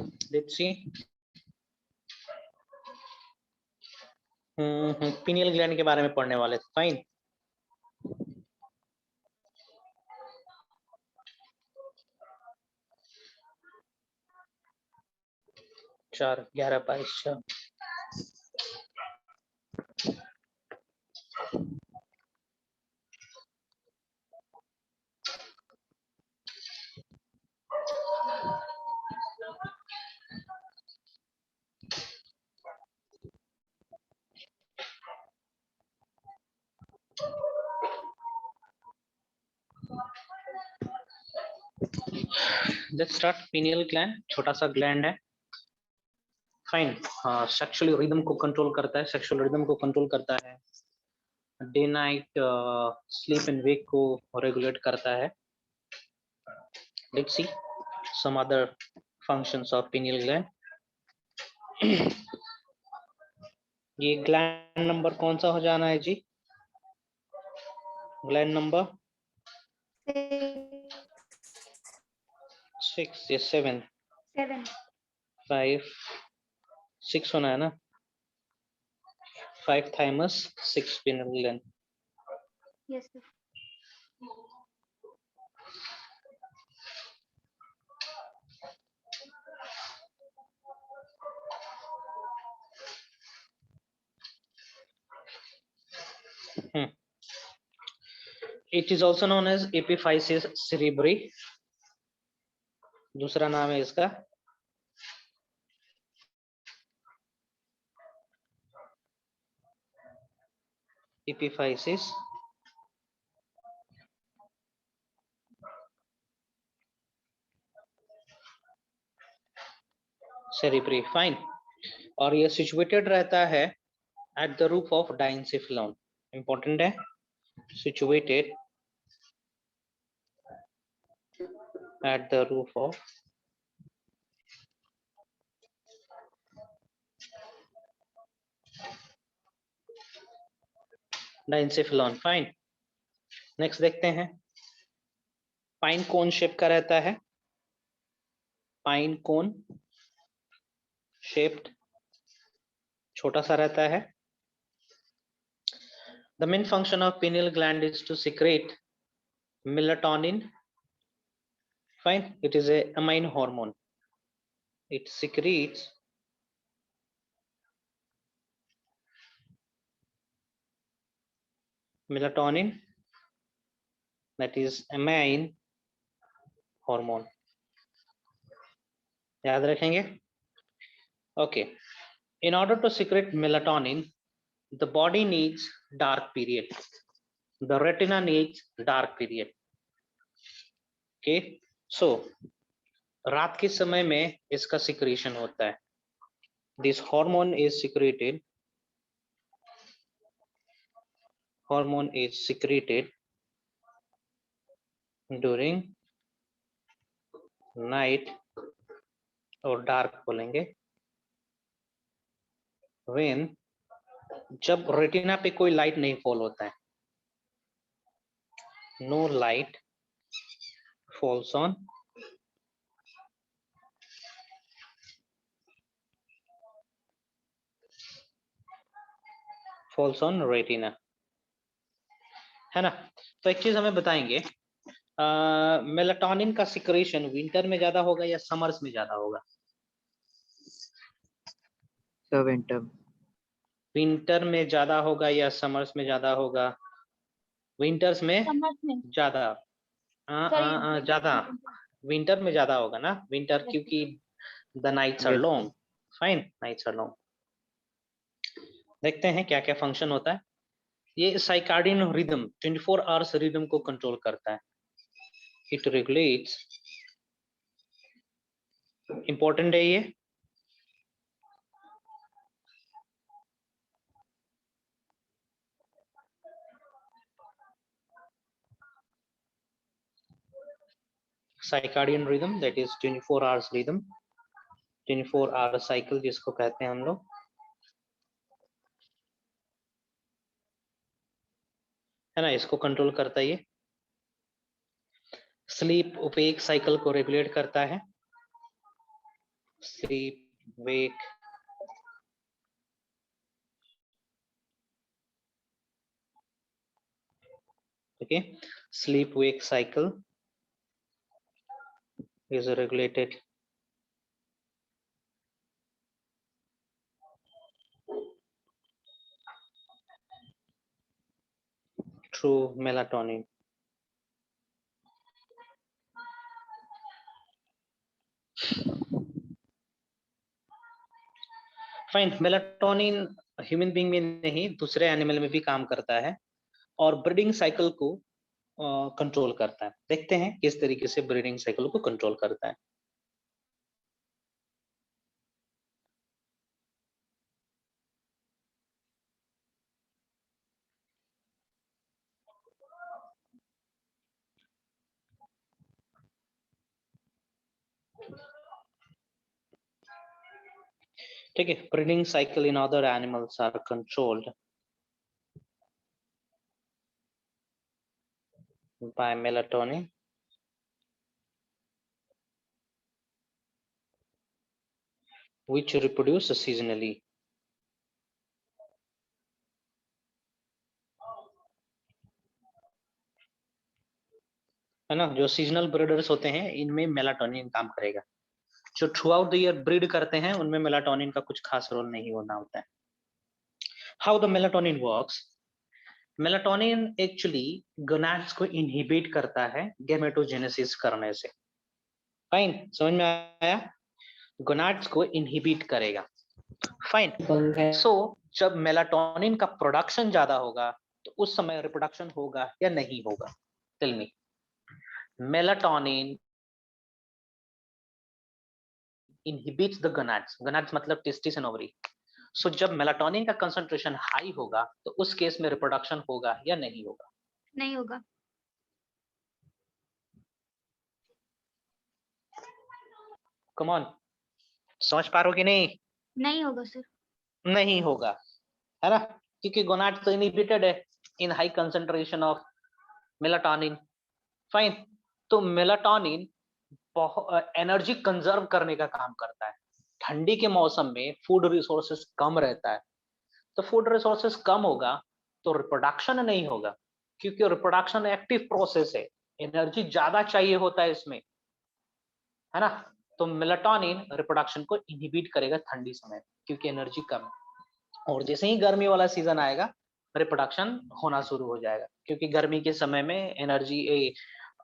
Let's see. Pineal gland के बारे में पढ़ने वाले, फाइन। चार 11 22 लेट्स स्टार्ट। पिनियल ग्लैंड छोटा सा ग्लैंड है, फाइन। सेक्सुअल रिदम को कंट्रोल करता है, सेक्सुअल रिदम को कंट्रोल करता है, day night sleep and wake को रेगुलेट करता है। Let's see some other functions of pineal gland. ये ग्लैंड नंबर कौन सा हो जाना है जी? ग्लैंड नंबर 6 या 7? 5 6 होना है ना। 5 thymus, 6 pineal gland. Yes, sir. It is also known as epiphysis cerebri. दूसरा नाम है इसका। epiphysis cerebri, fine. और ये सिचुएटेड रहता है at the roof of diencephalon. Important है, situated at the roof of diencephalon, fine. Next देखते हैं। पाइन कोन शेप का रहता है, पाइन कोन शेप्ड, छोटा सा रहता है। The main function of pineal gland is to secrete melatonin. Fine, it is a amine hormone. It secretes melatonin, that is amine hormone. याद रखेंगे। Okay, in order to secrete melatonin, the body needs dark period. The retina needs dark period. Okay, so रात के समय में इसका secretion होता है। This hormone is secreted. Hormone is secreted during night और डार्क बोलेंगे, when जब रेटिना पे कोई लाइट नहीं फॉल होता है, no light falls on retina, है ना। तो एक चीज हमें बताएंगे, मेलाटोनिन का सिक्रेशन विंटर में ज्यादा होगा या समर्स में ज्यादा होगा? विंटर में ज्यादा होगा या समर्स में ज्यादा होगा? विंटर्स में ज्यादा। ज्यादा विंटर में ज्यादा होगा ना, विंटर, क्योंकि the nights are long. Fine, nights are long. देखते हैं क्या क्या फंक्शन होता है। ये साइकार्डियन रिदम 24 आवर्स रिदम को कंट्रोल करता है। इट रेगुलेट्स, इंपॉर्टेंट है ये, circadian rhythm, that is 24 hours rhythm, 24 hour cycle जिसको कहते हैं हम लोग, है ना, इसको कंट्रोल करता है ये। स्लीप ओपेक साइकिल को रेगुलेट करता है। sleep, wake. Okay, sleep wake cycle is regulated through melatonin. Fine, melatonin human being में नहीं, दूसरे एनिमल में भी काम करता है और ब्रीडिंग साइकिल को कंट्रोल करता है। देखते हैं किस तरीके से ब्रीडिंग साइकिल को कंट्रोल करता है। ठीक है, breeding cycle in other animals are controlled by melatonin which reproduce seasonally. है ना, जो सीजनल ब्रीडर्स होते हैं इनमें मेलाटोनिन काम करेगा। जो through out the year breed करते हैं उनमें मेलाटोनिन का कुछ खास रोल नहीं होना होता है। How the melatonin works? Melatonin actually gonads को इनहिबिट करता है गैमेटोजेनेसिस करने से। फाइन, समझ में आया? गोनाड्स को इनहिबिट करेगा। फाइन, सो जब मेलाटोनिन का प्रोडक्शन ज्यादा होगा तो उस समय रिप्रोडक्शन होगा या नहीं होगा? Tell me. Melatonin inhibits the gonads. Gonads मतलब टेस्टिस एंड ओवरी। सो जब मेलाटोनिन का कंसंट्रेशन हाई होगा तो उस केस में रिप्रोडक्शन होगा या नहीं होगा? नहीं होगा। कम ऑन, समझ पा रहे हो कि नहीं? नहीं होगा सर। नहीं होगा, है ना, क्योंकि गोनाड्स तो इनहिबिटेड है इन high concentration of melatonin. Fine, तो मेलाटोनिन एनर्जी कंजर्व करने का काम करता है। ठंडी के मौसम में फूड रिसोर्सेस कम रहता है, तो फूड रिसोर्सेस कम होगा तो रिप्रोडक्शन नहीं होगा, क्योंकि रिप्रोडक्शन एक्टिव प्रोसेस है, एनर्जी ज्यादा चाहिए होता है इसमें, है ना। तो मेलाटोनिन रिप्रोडक्शन को इनहिबिट करेगा ठंडी समय, क्योंकि एनर्जी कम है। और जैसे ही गर्मी वाला सीजन आएगा रिप्रोडक्शन होना शुरू हो जाएगा, क्योंकि गर्मी के समय में energy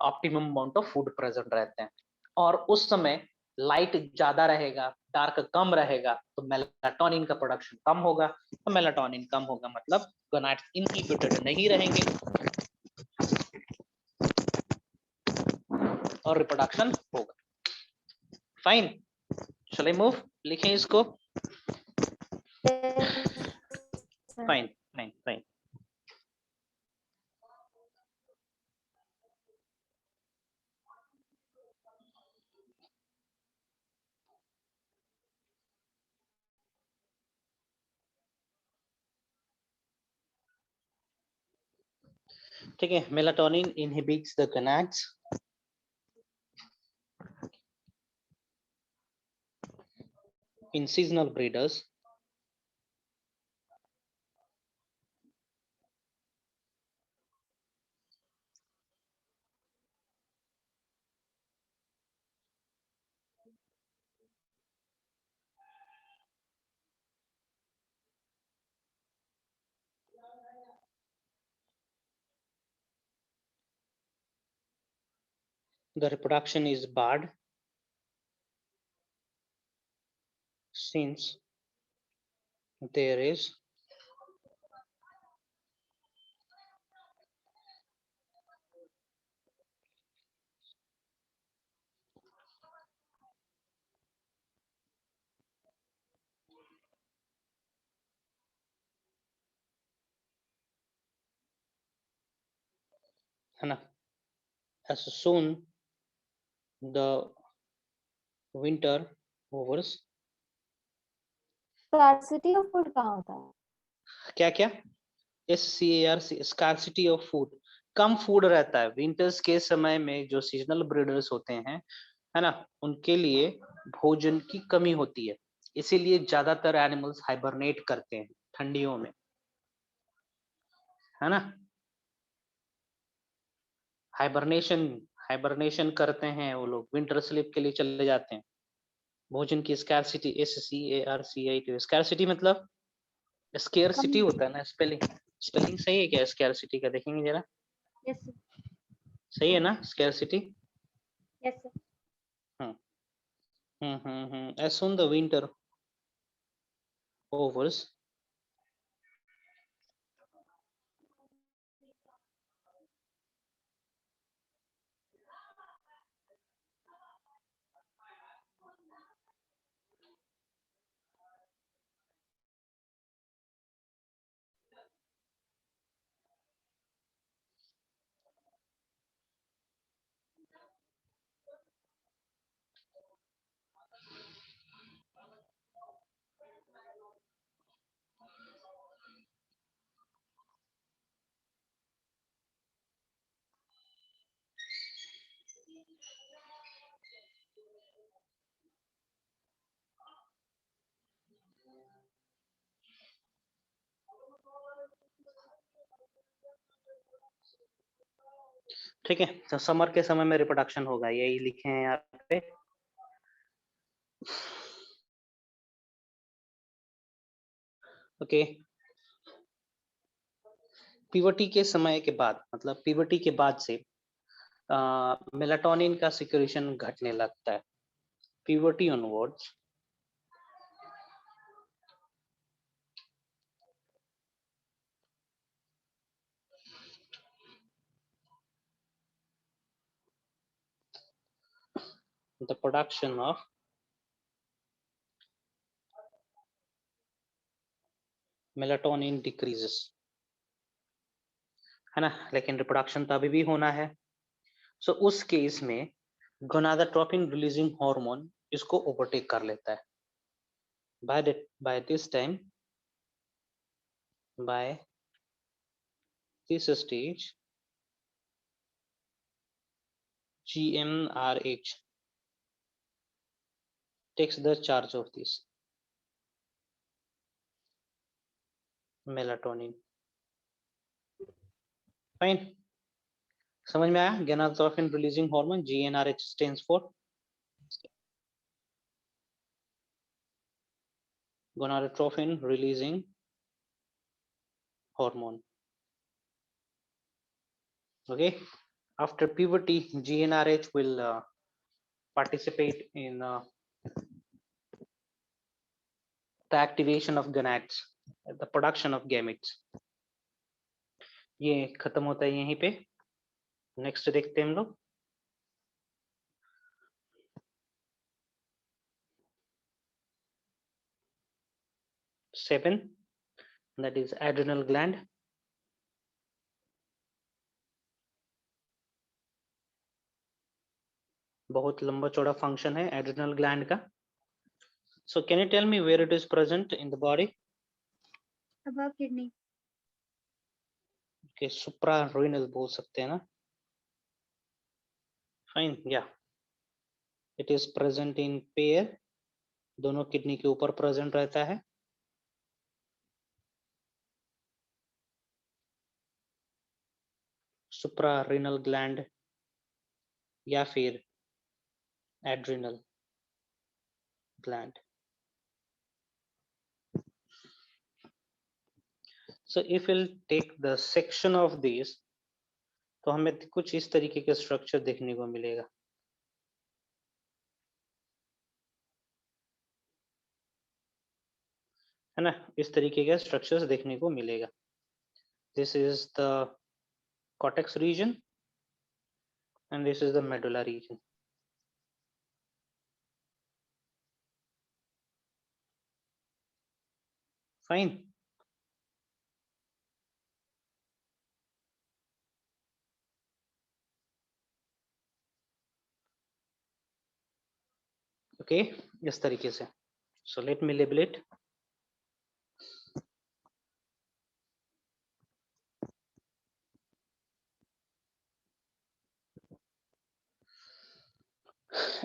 optimum amount of food present रहते हैं और उस समय लाइट ज्यादा रहेगा, डार्क कम रहेगा, तो मेलाटोनिन का प्रोडक्शन कम होगा। तो मेलाटोनिन कम होगा मतलब गोनाड्स इनहिबिटेड नहीं रहेंगे और रिप्रोडक्शन होगा। फाइन, चलिए मूव, लिखें इसको। Fine fine fine. ठीक है, melatonin inhibits the gonads in seasonal breeders the reproduction is barred since there is है ना, as soon the winter overs। Scarcity of food कहाँ होता है? क्या क्या? SCARC, scarcity of food, come food रहता है विंटर्स के समय में। जो सीजनल ब्रीडर्स होते हैं, है ना, उनके लिए भोजन की कमी होती है, इसीलिए ज्यादातर एनिमल्स हाइबरनेट करते हैं ठंडियों में, है ना। हाइबरनेशन हाइबरनेशन करते हैं वो लोग, विंटर स्लीप के लिए चले जाते हैं। भोजन की स्कैरसिटी, SCARCIT, स्कैरसिटी मतलब स्केयरसिटी होता है ना, स्पेलिंग स्पेलिंग सही है क्या स्कैरसिटी का, देखेंगे जरा। Yes sir. सही है ना scarcity. Yes sir. As soon the winter overs, ठीक है, तो समर के समय में रिप्रोडक्शन होगा, यही लिखे हैं यहाँ पे। ओके, पीवर्टी के समय के बाद, मतलब पीवर्टी के बाद से मेलाटोनिन का सिक्रेशन घटने लगता है। पीवर्टी onwards the production of melatonin decreases, है ना, लेकिन रिप्रोडक्शन तो अभी भी होना है। सो उस केस में गोनाडोट्रोपिन रिलीजिंग हार्मोन इसको ओवरटेक कर लेता है। by this time, by this stage, GnRH takes the charge of this melatonin. Fine, समझ में आया? Gonadotropin releasing hormone GnRH stands for gonadotropin releasing hormone. Okay, after puberty, GnRH will participate in the activation of gonads, the production of gametes. ये खत्म होता है यहीं पे। Next देखते हैं हम लोग। 7, that is adrenal gland. बहुत लंबा चौड़ा फंक्शन है एड्रिनल ग्लैंड का। So can you tell me where it is present in the body? Above kidney. के सुप्रारेनल बोल सकते हैं ना। Fine, yeah it is present in pair, दोनों किडनी के ऊपर प्रेजेंट रहता है। सुप्रारेनल ग्लैंड या फिर adrenal gland. So if we'll take the section of these, तो हमें कुछ इस तरीके के स्ट्रक्चर देखने को मिलेगा, है ना, इस तरीके के स्ट्रक्चर्स देखने को मिलेगा। This is the cortex region and this is the medulla region. Fine. Okay, इस तरीके से। So let me label it.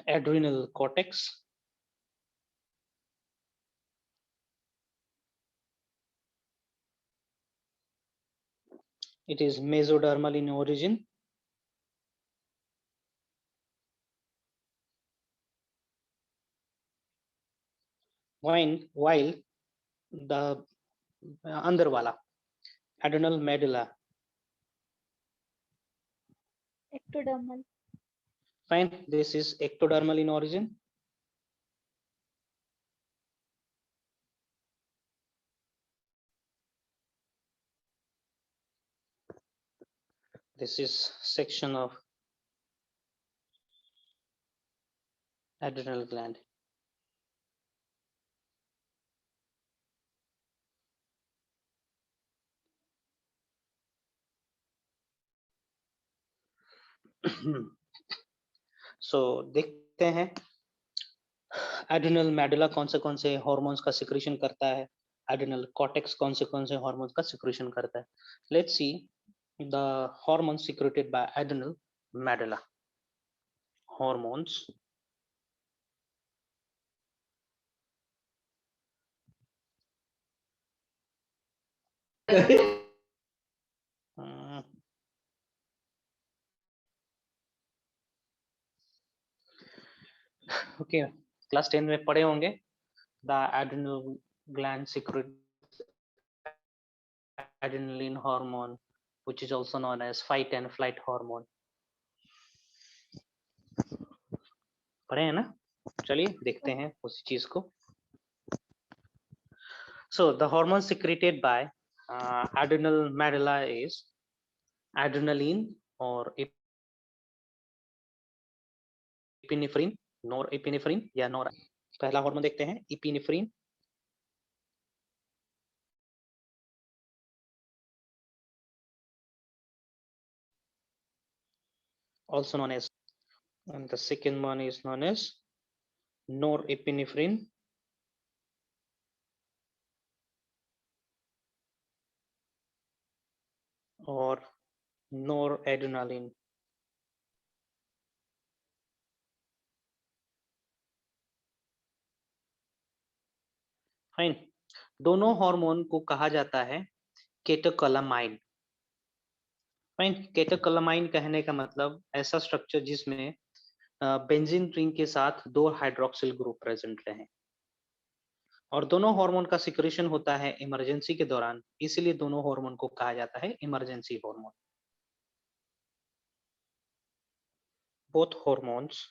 Adrenal cortex, It is mesodermal in origin. While the अंदर वाला adrenal medulla. Ectodermal. Fine, this is ectodermal in origin. This is section of adrenal gland. So देखते हैं adrenal medulla कौन से hormones का secretion करता है, adrenal cortex कौन से हार्मोन्स का सिक्रीशन करता है. Let's see the hormones secreted by adrenal medulla. Hormones okay, class 10 में पढ़े होंगे. The adrenal gland secrete adrenaline hormone which is also known as fight and flight hormone. पढ़े हैं ना? चलिए देखते हैं उस चीज को. So the hormone secreted by adrenal medulla is adrenaline or epinephrine, norepinephrine या नोर. पहला हार्मोन देखते हैं epinephrine. Also known as, and the second one is known as norepinephrine. Or noradrenaline. Fine. दोनों हार्मोन को कहा जाता है केटोकोलामाइन. फाइन. केटोकोलामाइन कहने का मतलब ऐसा स्ट्रक्चर जिसमें बेंजीन रिंग के साथ 2 हाइड्रोक्सिल ग्रुप प्रेजेंट रहे और दोनों हार्मोन का सिक्रेशन होता है इमरजेंसी के दौरान, इसलिए दोनों हार्मोन को कहा जाता है emergency hormone. Both hormones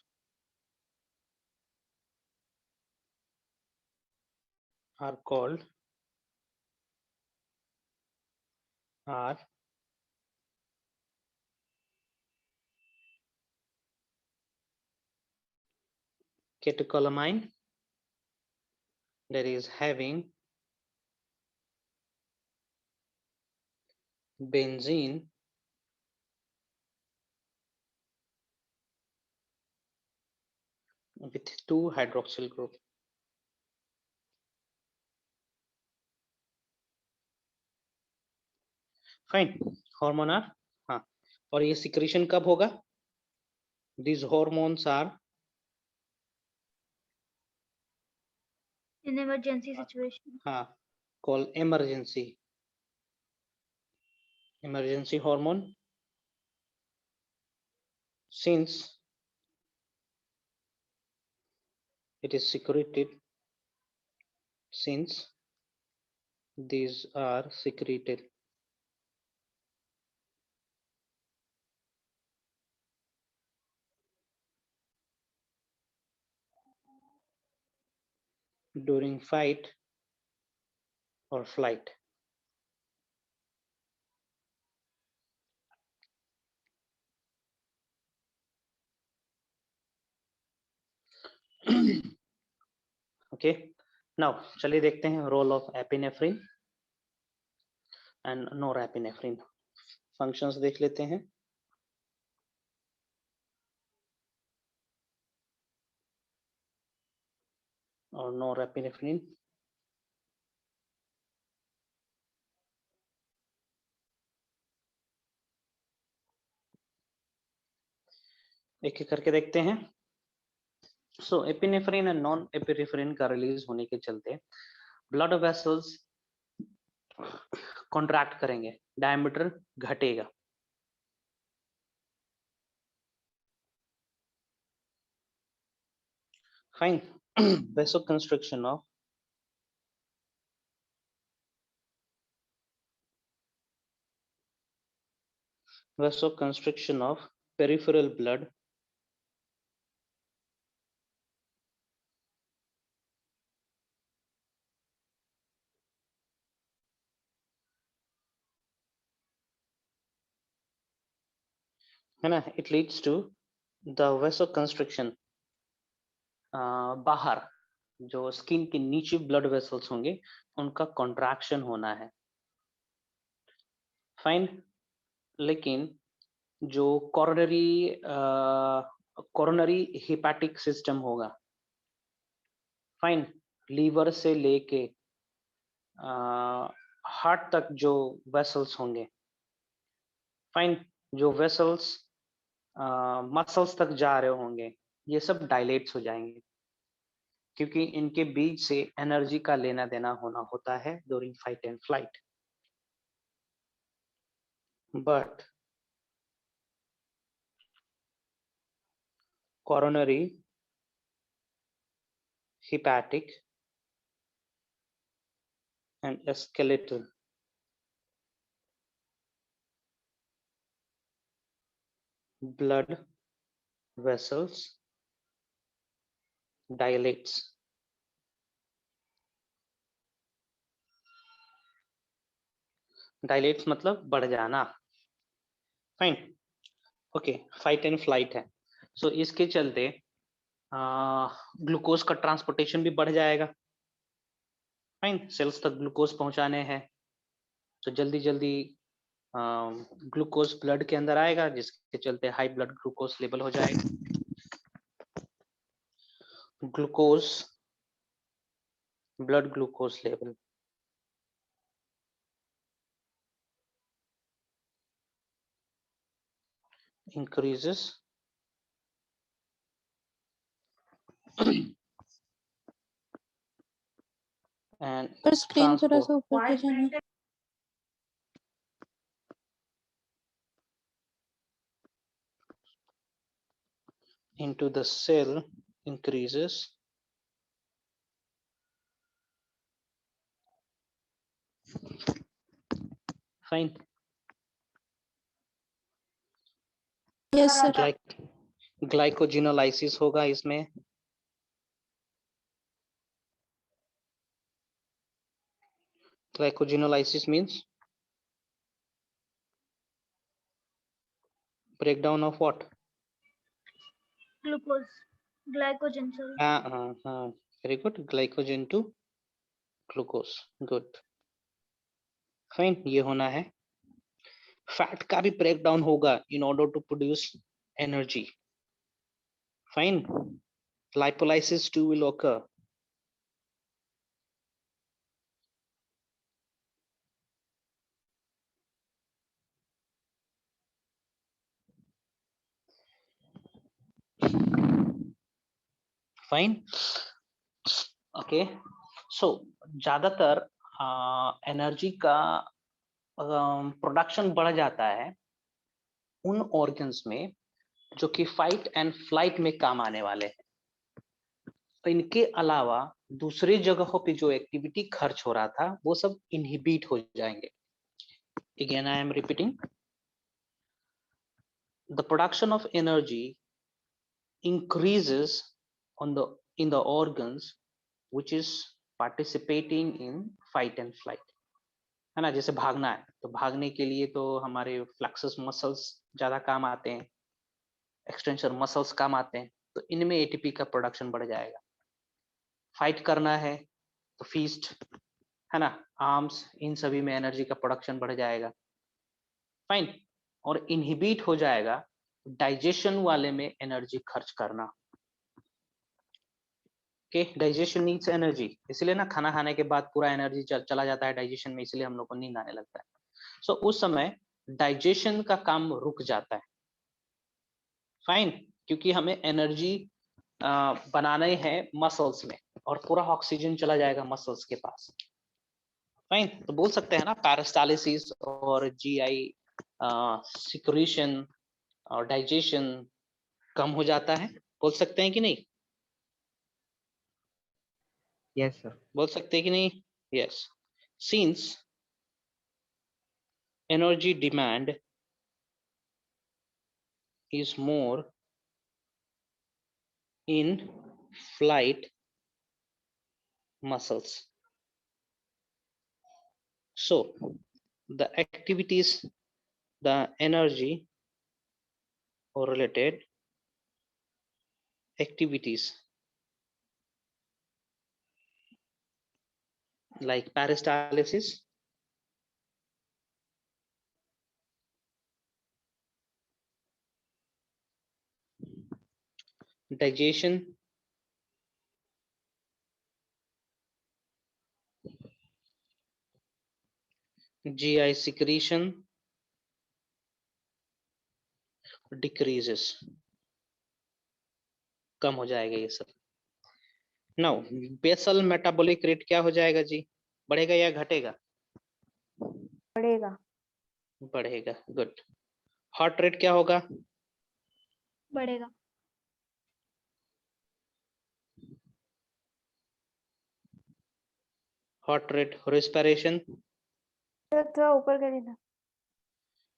are called catecholamine, that is having benzene with 2 hydroxyl group. Fine. Hormone are, हाँ, और ये सिक्रेशन कब होगा? These hormones are In emergency situation. हाँ, called emergency hormone, since it is secreted, since these are secreted during fight or flight. Okay, now चलिए देखते हैं role of epinephrine and norepinephrine. Functions देख लेते हैं. और नोरेपिनेफ्रिन, एक एक करके देखते हैं. सो एपिनेफ्रिन एंड नॉन एपिनेफ्रिन का रिलीज होने के चलते ब्लड वेसल्स कॉन्ट्रैक्ट करेंगे, डायमीटर घटेगा। Fine. vasoconstriction of peripheral blood है ना, it leads to the vasoconstriction, बाहर जो स्किन के नीचे ब्लड वेसल्स होंगे उनका कॉन्ट्रैक्शन होना है। फाइन। लेकिन जो कोरोनरी हिपैटिक सिस्टम होगा, फाइन, लीवर से लेके हार्ट तक जो वेसल्स होंगे, फाइन, जो वेसल्स मसल्स तक जा रहे होंगे, ये सब डायलेट्स हो जाएंगे, क्योंकि इनके बीच से एनर्जी का लेना देना होना होता है during fight and flight. But coronary hepatic and skeletal blood vessels dilates. Dilates मतलब बढ़ जाना। Fine. Okay, fight and flight है, सो इसके चलते ग्लूकोज का ट्रांसपोर्टेशन भी बढ़ जाएगा। फाइन, सेल्स तक ग्लूकोज पहुंचाने हैं, तो जल्दी जल्दी ग्लूकोज ब्लड के अंदर आएगा, जिसके चलते हाई ब्लड ग्लूकोज लेवल हो जाएगा। Glucose, blood glucose level increases and पर स्क्रीन थोड़ा transport सा ऊपर के जाना। into the cell increases fine। Yes sir. Glycogenolysis होगा इसमें। Glycogenolysis means breakdown of what? Glucose. Glycogen, sorry. Very good, glycogen to glucose, good, fine, ये होना है। फैट का भी ब्रेक डाउन होगा in order to produce energy. Fine, lipolysis too will occur। Fine, okay. So ज्यादातर energy का production बढ़ जाता है उन ऑर्गन्स में जो कि फाइट एंड फ्लाइट में काम आने वाले हैं। तो इनके अलावा दूसरे जगहों पे जो एक्टिविटी खर्च हो रहा था वो सब इनहिबिट हो जाएंगे। Again, I am repeating, the production of energy increases in the organs which is participating in fight and flight, है ना। जैसे भागना है तो भागने के लिए तो हमारे फ्लेक्सस मसल्स ज्यादा काम आते हैं, एक्सटेंशन मसल्स काम आते हैं, तो इनमें एटीपी का प्रोडक्शन बढ़ जाएगा। फाइट करना है तो फीस्ट, है ना, आर्म्स, इन सभी में एनर्जी का प्रोडक्शन बढ़ जाएगा। फाइन, और इनहिबिट हो जाएगा डाइजेशन वाले में एनर्जी खर्च करना। ओके, डाइजेशन नीड्स एनर्जी, इसलिए ना खाना खाने के बाद पूरा एनर्जी चला जाता है डाइजेशन में, इसलिए हम लोग को नींद आने लगता है। सो उस समय डाइजेशन का काम रुक जाता है। फाइन, क्योंकि हमें एनर्जी बनाने हैं मसल्स में और पूरा ऑक्सीजन चला जाएगा मसल्स के पास। फाइन, तो बोल सकते हैं ना पेरिस्टालिसिस और जीआई सिक्रीशन और डाइजेशन कम हो जाता है, बोल सकते हैं कि नहीं? Yes sir. बोल सकते हैं कि नहीं? Yes, since energy demand is more in flight muscles. So the activities, the energy or related activities like peristalsis, digestion, GI secretion decreases, कम हो जाएगा ये सब। नाउ बेसल मेटाबॉलिक रेट क्या हो जाएगा जी, बढ़ेगा या घटेगा? बढ़ेगा। बढ़ेगा, गुड। हार्ट रेट क्या होगा? बढ़ेगा। हार्ट रेट, रेस्पिरेशन, थोड़ा ऊपर कर देना।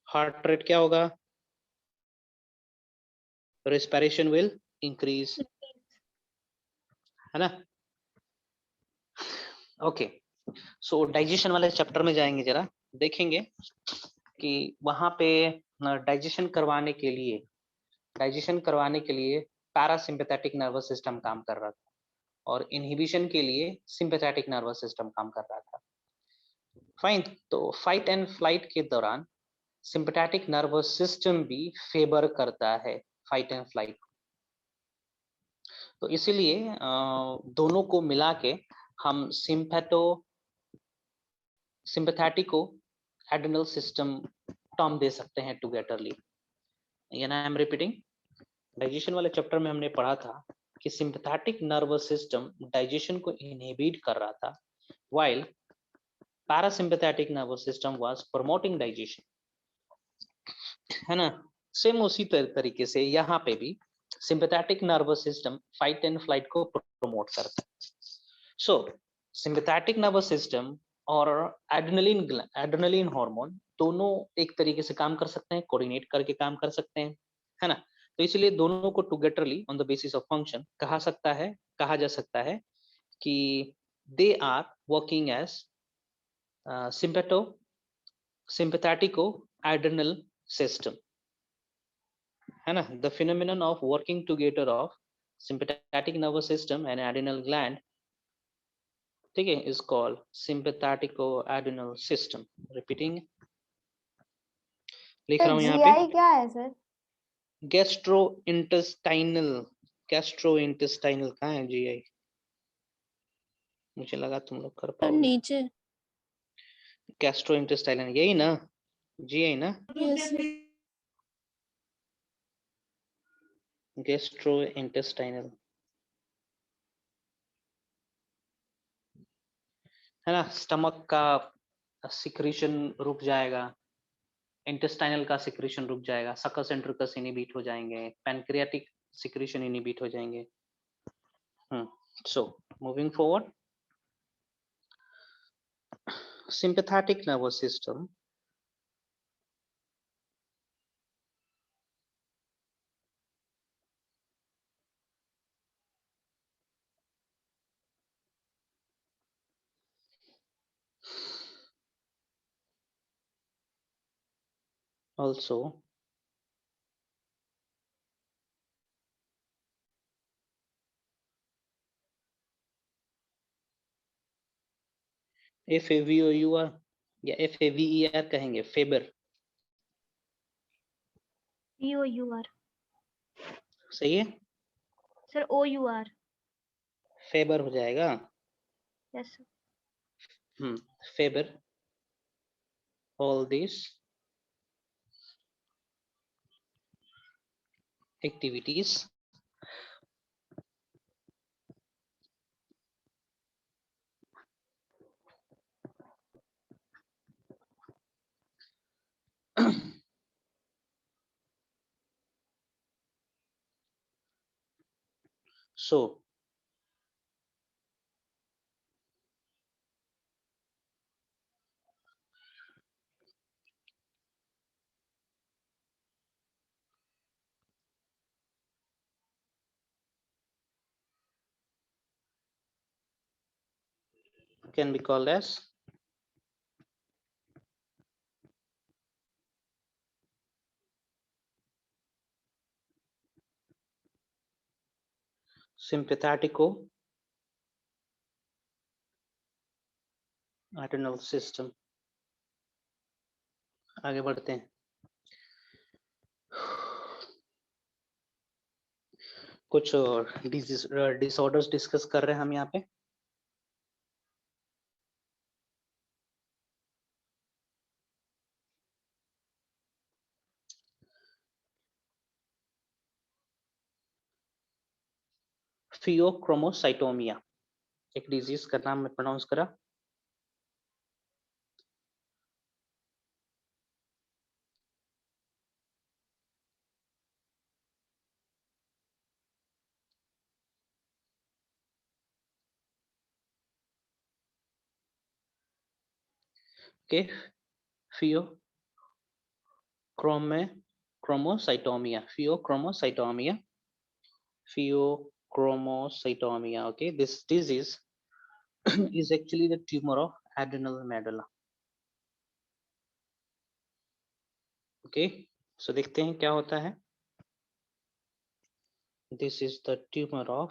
हार्ट रेट क्या होगा? रेस्पिरेशन विल इंक्रीज, है ना? ओके, सो डाइजेशन वाले चैप्टर में जाएंगे, जरा देखेंगे कि वहां पे डाइजेशन करवाने के लिए पैरासिम्पैथेटिक नर्वस सिस्टम काम कर रहा था और इनहिबिशन के लिए सिंपैथेटिक नर्वस सिस्टम काम कर रहा था। फाइन, तो फाइट एंड फ्लाइट के दौरान सिंपैथेटिक नर्वस सिस्टम भी फेवर करता है फाइट एंड फ्लाइट, तो इसीलिए दोनों को मिला के हम सिंपैथेटिको एड्रेनल सिस्टम टर्म दे सकते हैं टुगेदरली। यानी आई एम रिपीटिंग, डाइजेशन वाले चैप्टर में हमने पढ़ा था कि सिंपैथेटिक नर्वस सिस्टम डाइजेशन को इनहिबिट कर रहा था, while parasympathetic nervous system was promoting digestion, है ना? सेम उसी तरीके से यहाँ पे भी sympathetic nervous system fight and flight को प्रमोट करता है। सो सिंपैथेटिक नर्वस सिस्टम और एड्रेनलिन हार्मोन दोनों एक तरीके से काम कर सकते हैं, कोऑर्डिनेट करके काम कर सकते हैं, है ना? तो इसलिए दोनों को togetherly on the basis of function कहा जा सकता है कि they are working as sympathetico adrenal system, है ना? The phenomenon of working together of sympathetic nervous system and adrenal gland, ठीक है, is called sympathetico adrenal system. Repeating, लिख रहा हूँ यहाँ पे। GI क्या है सर? गैस्ट्रोइंटेस्टाइनल कहाँ है GI? मुझे लगा तुम लोग कर पाओगे। नीचे। गैस्ट्रोइंटेस्टाइनल यही ना, GI ना? यस। गैस्ट्रोइंटेस्टाइनल, है ना? स्टमक का सिक्रीशन रुक जाएगा, इंटेस्टाइनल का सिक्रीशन रुक जाएगा, सकस एंट्रिकस इनिबिट हो जाएंगे, पैनक्रियाटिक सिक्रीशन इनिबिट हो जाएंगे। So moving forward, sympathetic nervous system also FAVOUR या FAVER कहेंगे, फेबर, POUR सही है? Sir, OUR। फेबर हो जाएगा। Yes sir. Favour, all these activities so can be called as sympathetico adrenal system. आगे बढ़ते हैं. कुछ डिसऑर्डर्स डिस्कस कर रहे हैं हम यहाँ पे. फियोक्रोमोसाइटोमिया एक डिजीज का नाम मैं प्रोनाउंस करा. Okay. फियोक्रोमोसाइटोमिया फियोक्रोमोसाइटोमिया. Okay, this disease is actually the tumor of adrenal medulla. Okay, so देखते हैं क्या होता है. This is the tumor of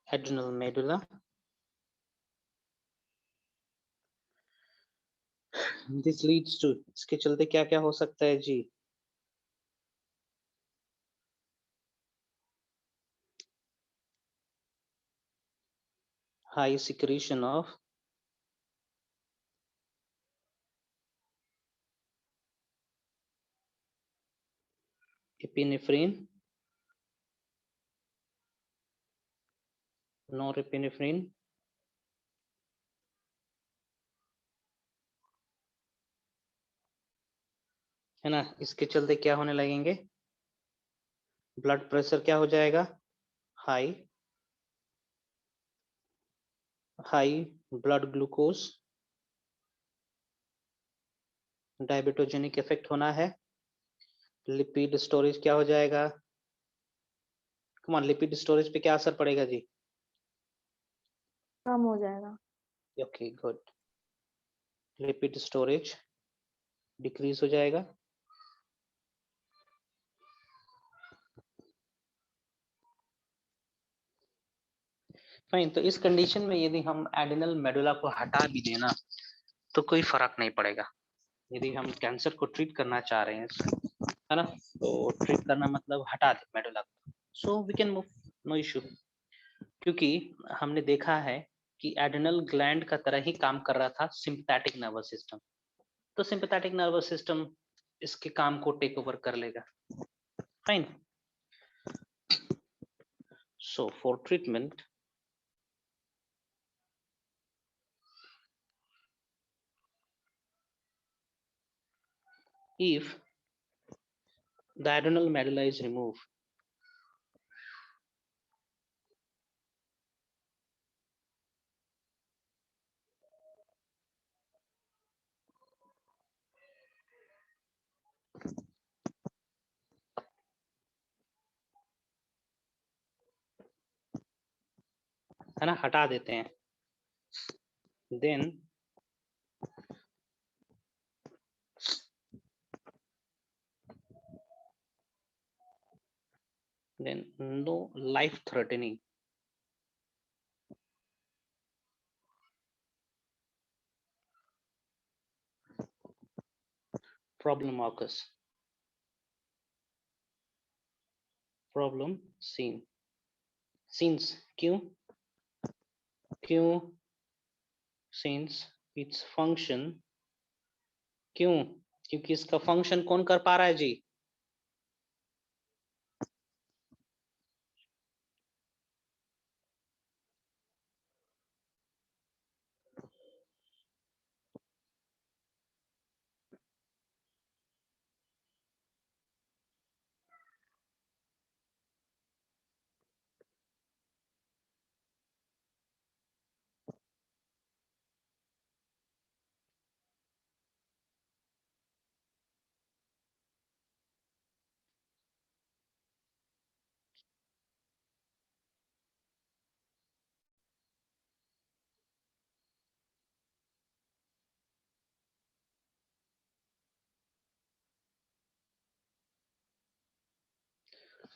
adrenal medulla. This leads to, इसके चलते क्या क्या हो सकता है जी. High secretion of epinephrine, norepinephrine, है ना. इसके चलते क्या होने लगेंगे. ब्लड प्रेशर क्या हो जाएगा. High blood glucose. Diabetogenic effect होना है. लिपिड स्टोरेज क्या हो जाएगा. कम ऑन, लिपिड स्टोरेज पे क्या असर पड़ेगा जी. कम हो जाएगा. Okay, good. Lipid storage decrease हो जाएगा. फाइन. तो इस कंडीशन में यदि हम एड्रेनल मेडुला को हटा भी देना तो कोई फर्क नहीं पड़ेगा. यदि हम कैंसर को ट्रीट करना चाह रहे हैं, है ना, तो ट्रीट करना मतलब हटा दे मेडुला को, so we can move, no issue. क्योंकि हमने देखा है कि एड्रेनल ग्लैंड का तरह ही काम कर रहा था सिंपैथेटिक नर्वस सिस्टम. तो सिंपैथेटिक नर्वस सिस्टम इसके काम को टेक ओवर कर लेगा. Fine. So for treatment, if the adrenal medulla is removed, है ना, हटा देते हैं, then no life threatening problem occurs. Problem seen. Since क्यों since its function, क्यों, क्योंकि इसका फंक्शन कौन कर पा रहा है जी.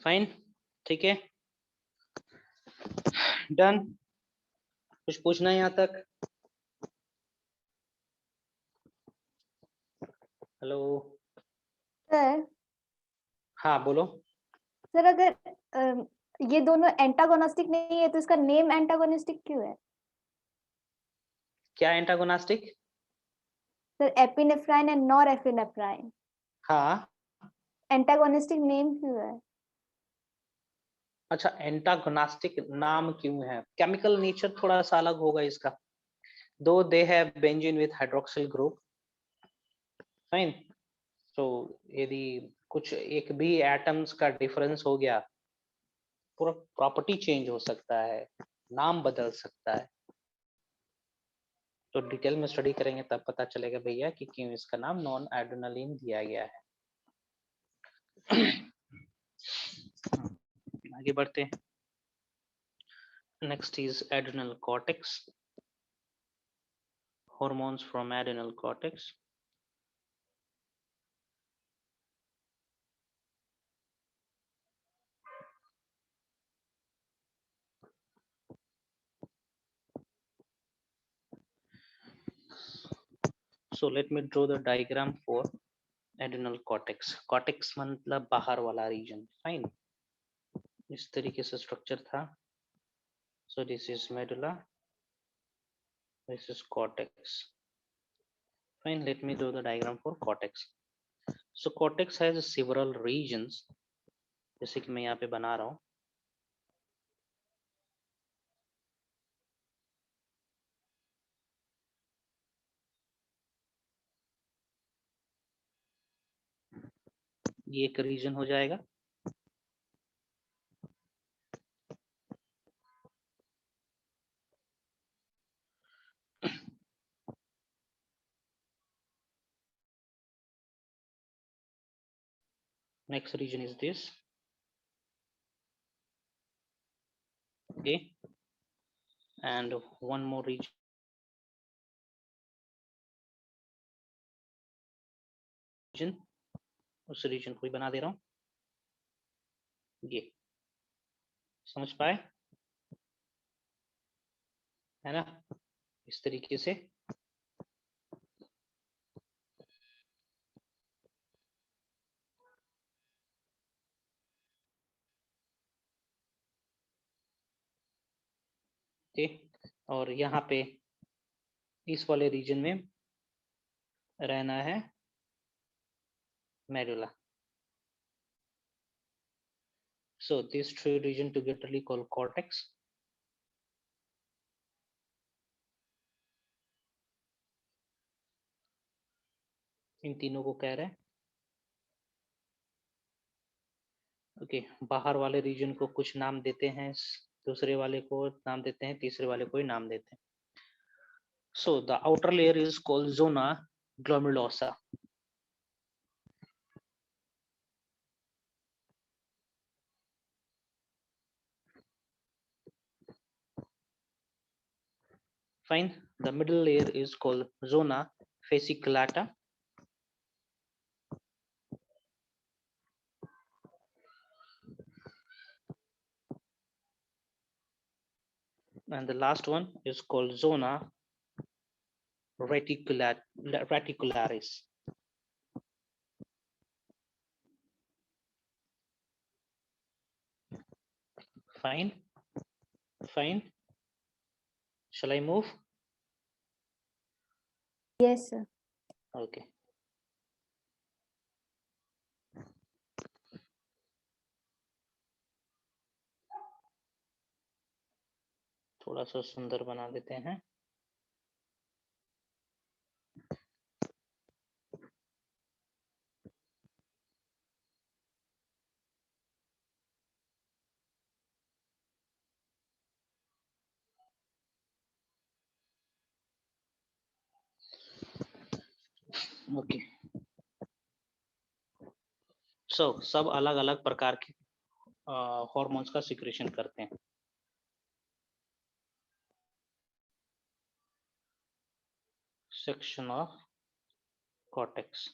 फाइन, ठीक है, डन। कुछ पूछना है यहाँ तक? हेलो, सर हाँ बोलो। सर अगर ये दोनों एंटागोनिस्टिक नहीं है तो इसका नेम एंटागोनिस्टिक क्यों है? क्या एंटागोनास्टिक? सर एपिनेफ्राइन एंड नॉरएपिनेफ्राइन, हाँ, एंटागोनिस्टिक नेम क्यों है? अच्छा, एंटागोनास्टिक नाम क्यों है? केमिकल नेचर थोड़ा सा अलग होगा इसका। दो they have benzene with hydroxyl group, fine. तो यदि कुछ एक भी एटम्स का डिफरेंस हो गया, पूरा प्रॉपर्टी चेंज हो सकता है, नाम बदल सकता है। तो डिटेल में स्टडी करेंगे तब पता चलेगा भैया कि क्यों इसका नाम नॉन एड्रेनालिन दिया गया है। आगे बढ़ते हैं। Next is adrenal cortex, hormones from adrenal cortex. So let me draw the diagram for adrenal cortex. Cortex मतलब बाहर वाला region, fine. इस तरीके से structure था. So this is medulla, this is cortex. Fine, let me draw the diagram for cortex. So cortex has several regions. जैसे कि मैं यहाँ पे बना रहा हूँ. ये एक रीजन हो जाएगा. Next region is this. Okay, and one more region. उस रीजन को भी बना दे रहा हूँ. ये समझ पाए है ना, इस तरीके से. ओके, और यहाँ पे इस वाले रीजन में रहना है medulla. So these three region together called cortex. इन तीनों को कह रहे हैं. ओके, बाहर वाले रीजन को कुछ नाम देते हैं, दूसरे वाले को नाम देते हैं, तीसरे वाले को ही नाम देते हैं. So the outer layer is called zona glomerulosa. Fine. The middle layer is called zona fasciculata. And the last one is called zona reticularis. Fine. Fine. Shall I move? Yes sir. Okay. थोड़ा सा सुंदर बना देते हैं. Okay. सो सब अलग अलग प्रकार के हॉर्मोन्स का सिक्रेशन करते हैं. Section of cortex.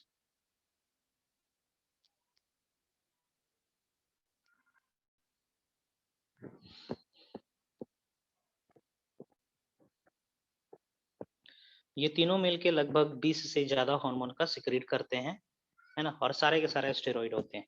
ये तीनों मिलके लगभग 20 से ज्यादा हार्मोन का सिक्रीट करते हैं, है ना, और सारे के सारे स्टेरॉइड होते हैं।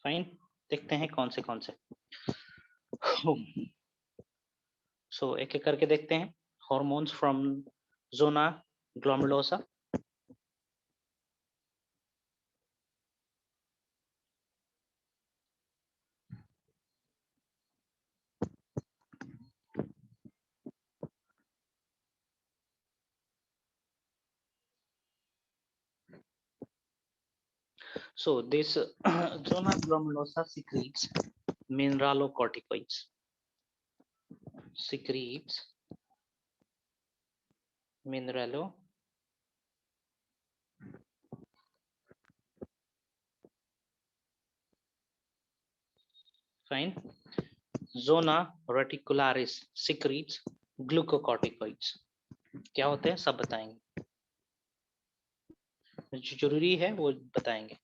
फाइन, देखते हैं कौन से। सो एक एक करके देखते हैं। Hormones from zona glomerulosa. So this zona glomerulosa secretes mineralocorticoids. Secretes mineralo fine. Zona reticularis secretes glucocorticoids. क्या होते हैं सब बताएंगे, जो जरूरी है वो बताएंगे।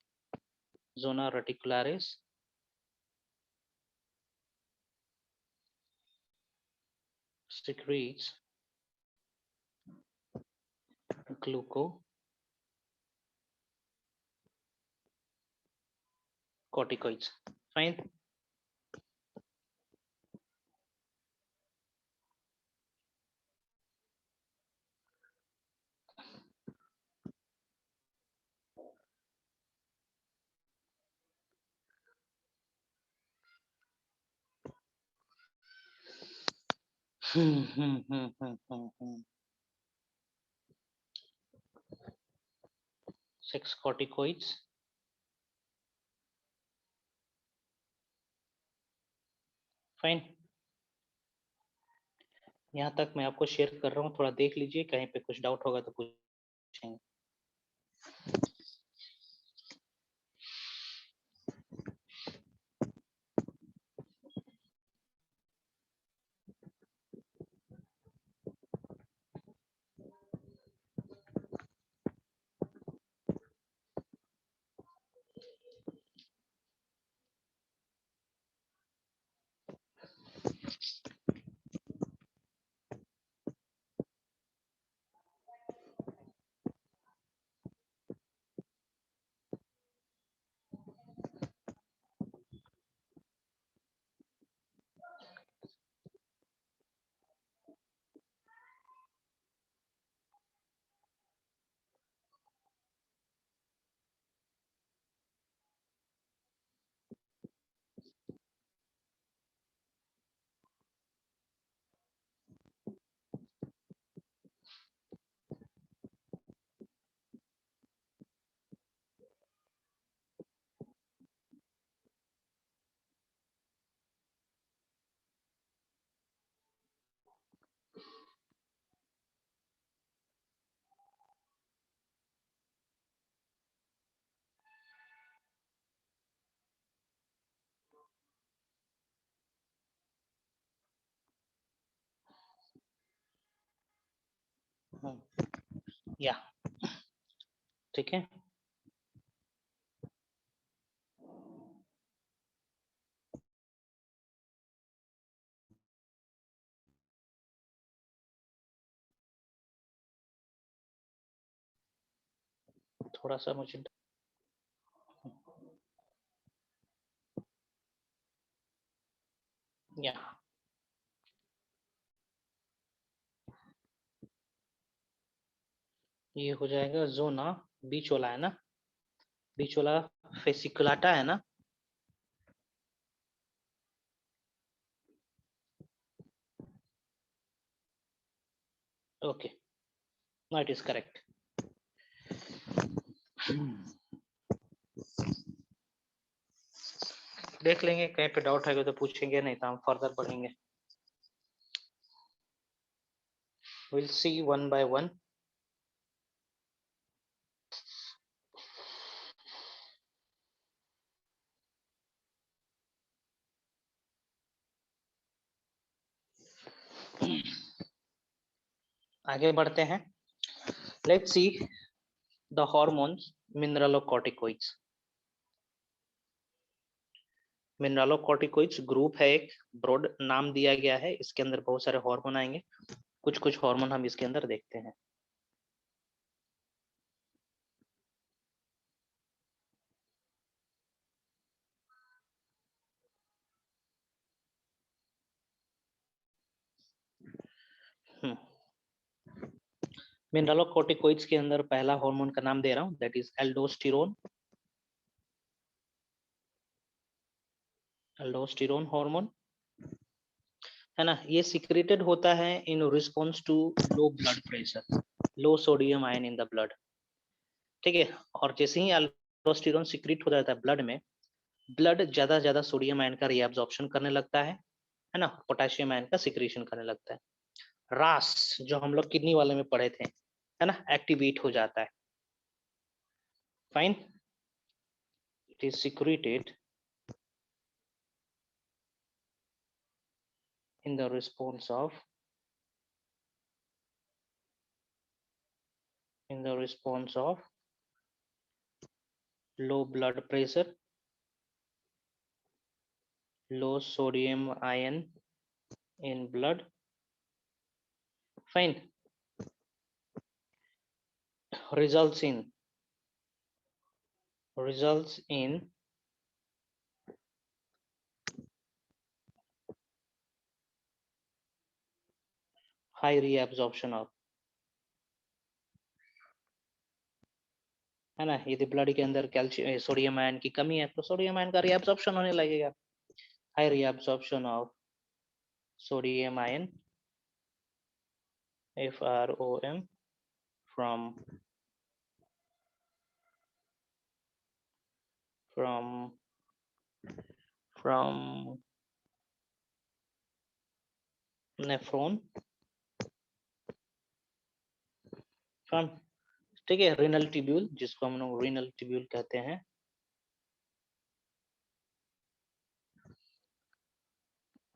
Zona reticularis secretes glucocorticoids. Fine. Sex corticoids. Fine, यहाँ तक मैं आपको शेयर कर रहा हूँ, थोड़ा देख लीजिए, कहीं पे कुछ डाउट होगा तो पूछेंगे। या ठीक है, थोड़ा सा मुझे या ये हो जाएगा जोना बीच वाला है ना, बीच वाला फेसिकुलाटा है ना। Okay, now it is correct. देख लेंगे, कहीं पे डाउट है तो पूछेंगे, नहीं तो हम फर्दर पढ़ेंगे। We'll see one by one. आगे बढ़ते हैं। Let's see the hormones mineralocorticoids. Mineralocorticoids group है, एक ब्रॉड नाम दिया गया है। इसके अंदर बहुत सारे हार्मोन आएंगे, कुछ कुछ हार्मोन हम इसके अंदर देखते हैं। मिनरलोकॉर्टिकोइड्स के अंदर पहला हार्मोन का नाम दे रहा हूं, that is aldosterone. Aldosterone hormone है ना, ये सिक्रेटेड होता है in response to low blood pressure, low sodium ion in the blood. ठीक है, और जैसे ही एल्डोस्टेरोन सिक्रेट हो जाता है ब्लड में, ब्लड ज्यादा सोडियम आयन का रीअब्जॉर्प्शन करने लगता है ना, पोटेशियम आयन का सिक्रेशन करने लगता है। रास जो हम लोग किडनी वाले में पढ़े थे, है ना, एक्टिवेट हो जाता है। Fine, it is secreted in the response of low blood pressure, low sodium ion in blood. Fine, results in high reabsorption of, है ना, यदि ब्लड के अंदर कैल्शियम सोडियम आयन की कमी है तो सोडियम आयन का रीअब्जॉर्प्शन होने लगेगा। High reabsorption of sodium ion, FROM, from nephron, from, ठीक है, रीनल ट्यूब्यूल, जिसको हम लोग रीनल ट्यूब्यूल कहते हैं,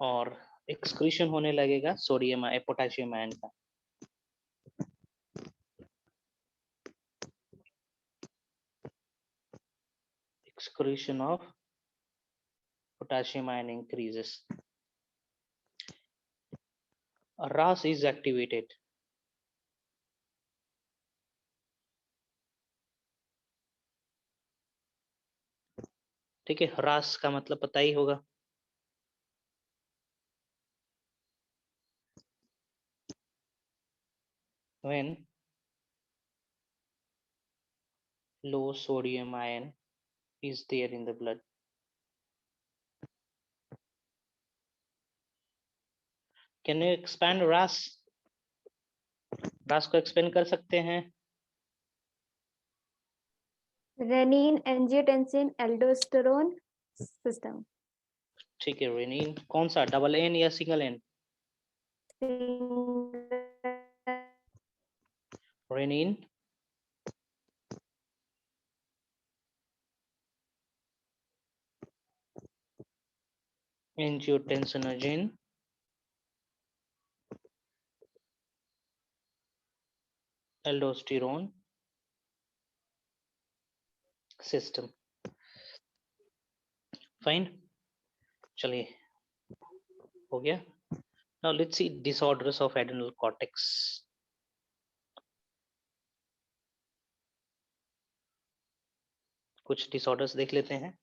और एक्सक्रीशन होने लगेगा सोडियम पोटेशियम आयन का। Excretion of potassium ion increases. RAS is activated. ठीक है, RAS का मतलब पता ही होगा। When low sodium ion is there in the blood. Can you expand RAS? RAS को एक्सपेंड कर सकते हैं? Renin, angiotensin, aldosterone system. ठीक है, रेनिन कौन सा, डबल एन या single N? Renin, angiotensinogen, aldosterone system. Fine, चलिए हो गया। Now let's see disorders of adrenal cortex. कुछ डिसऑर्डर्स देख लेते हैं।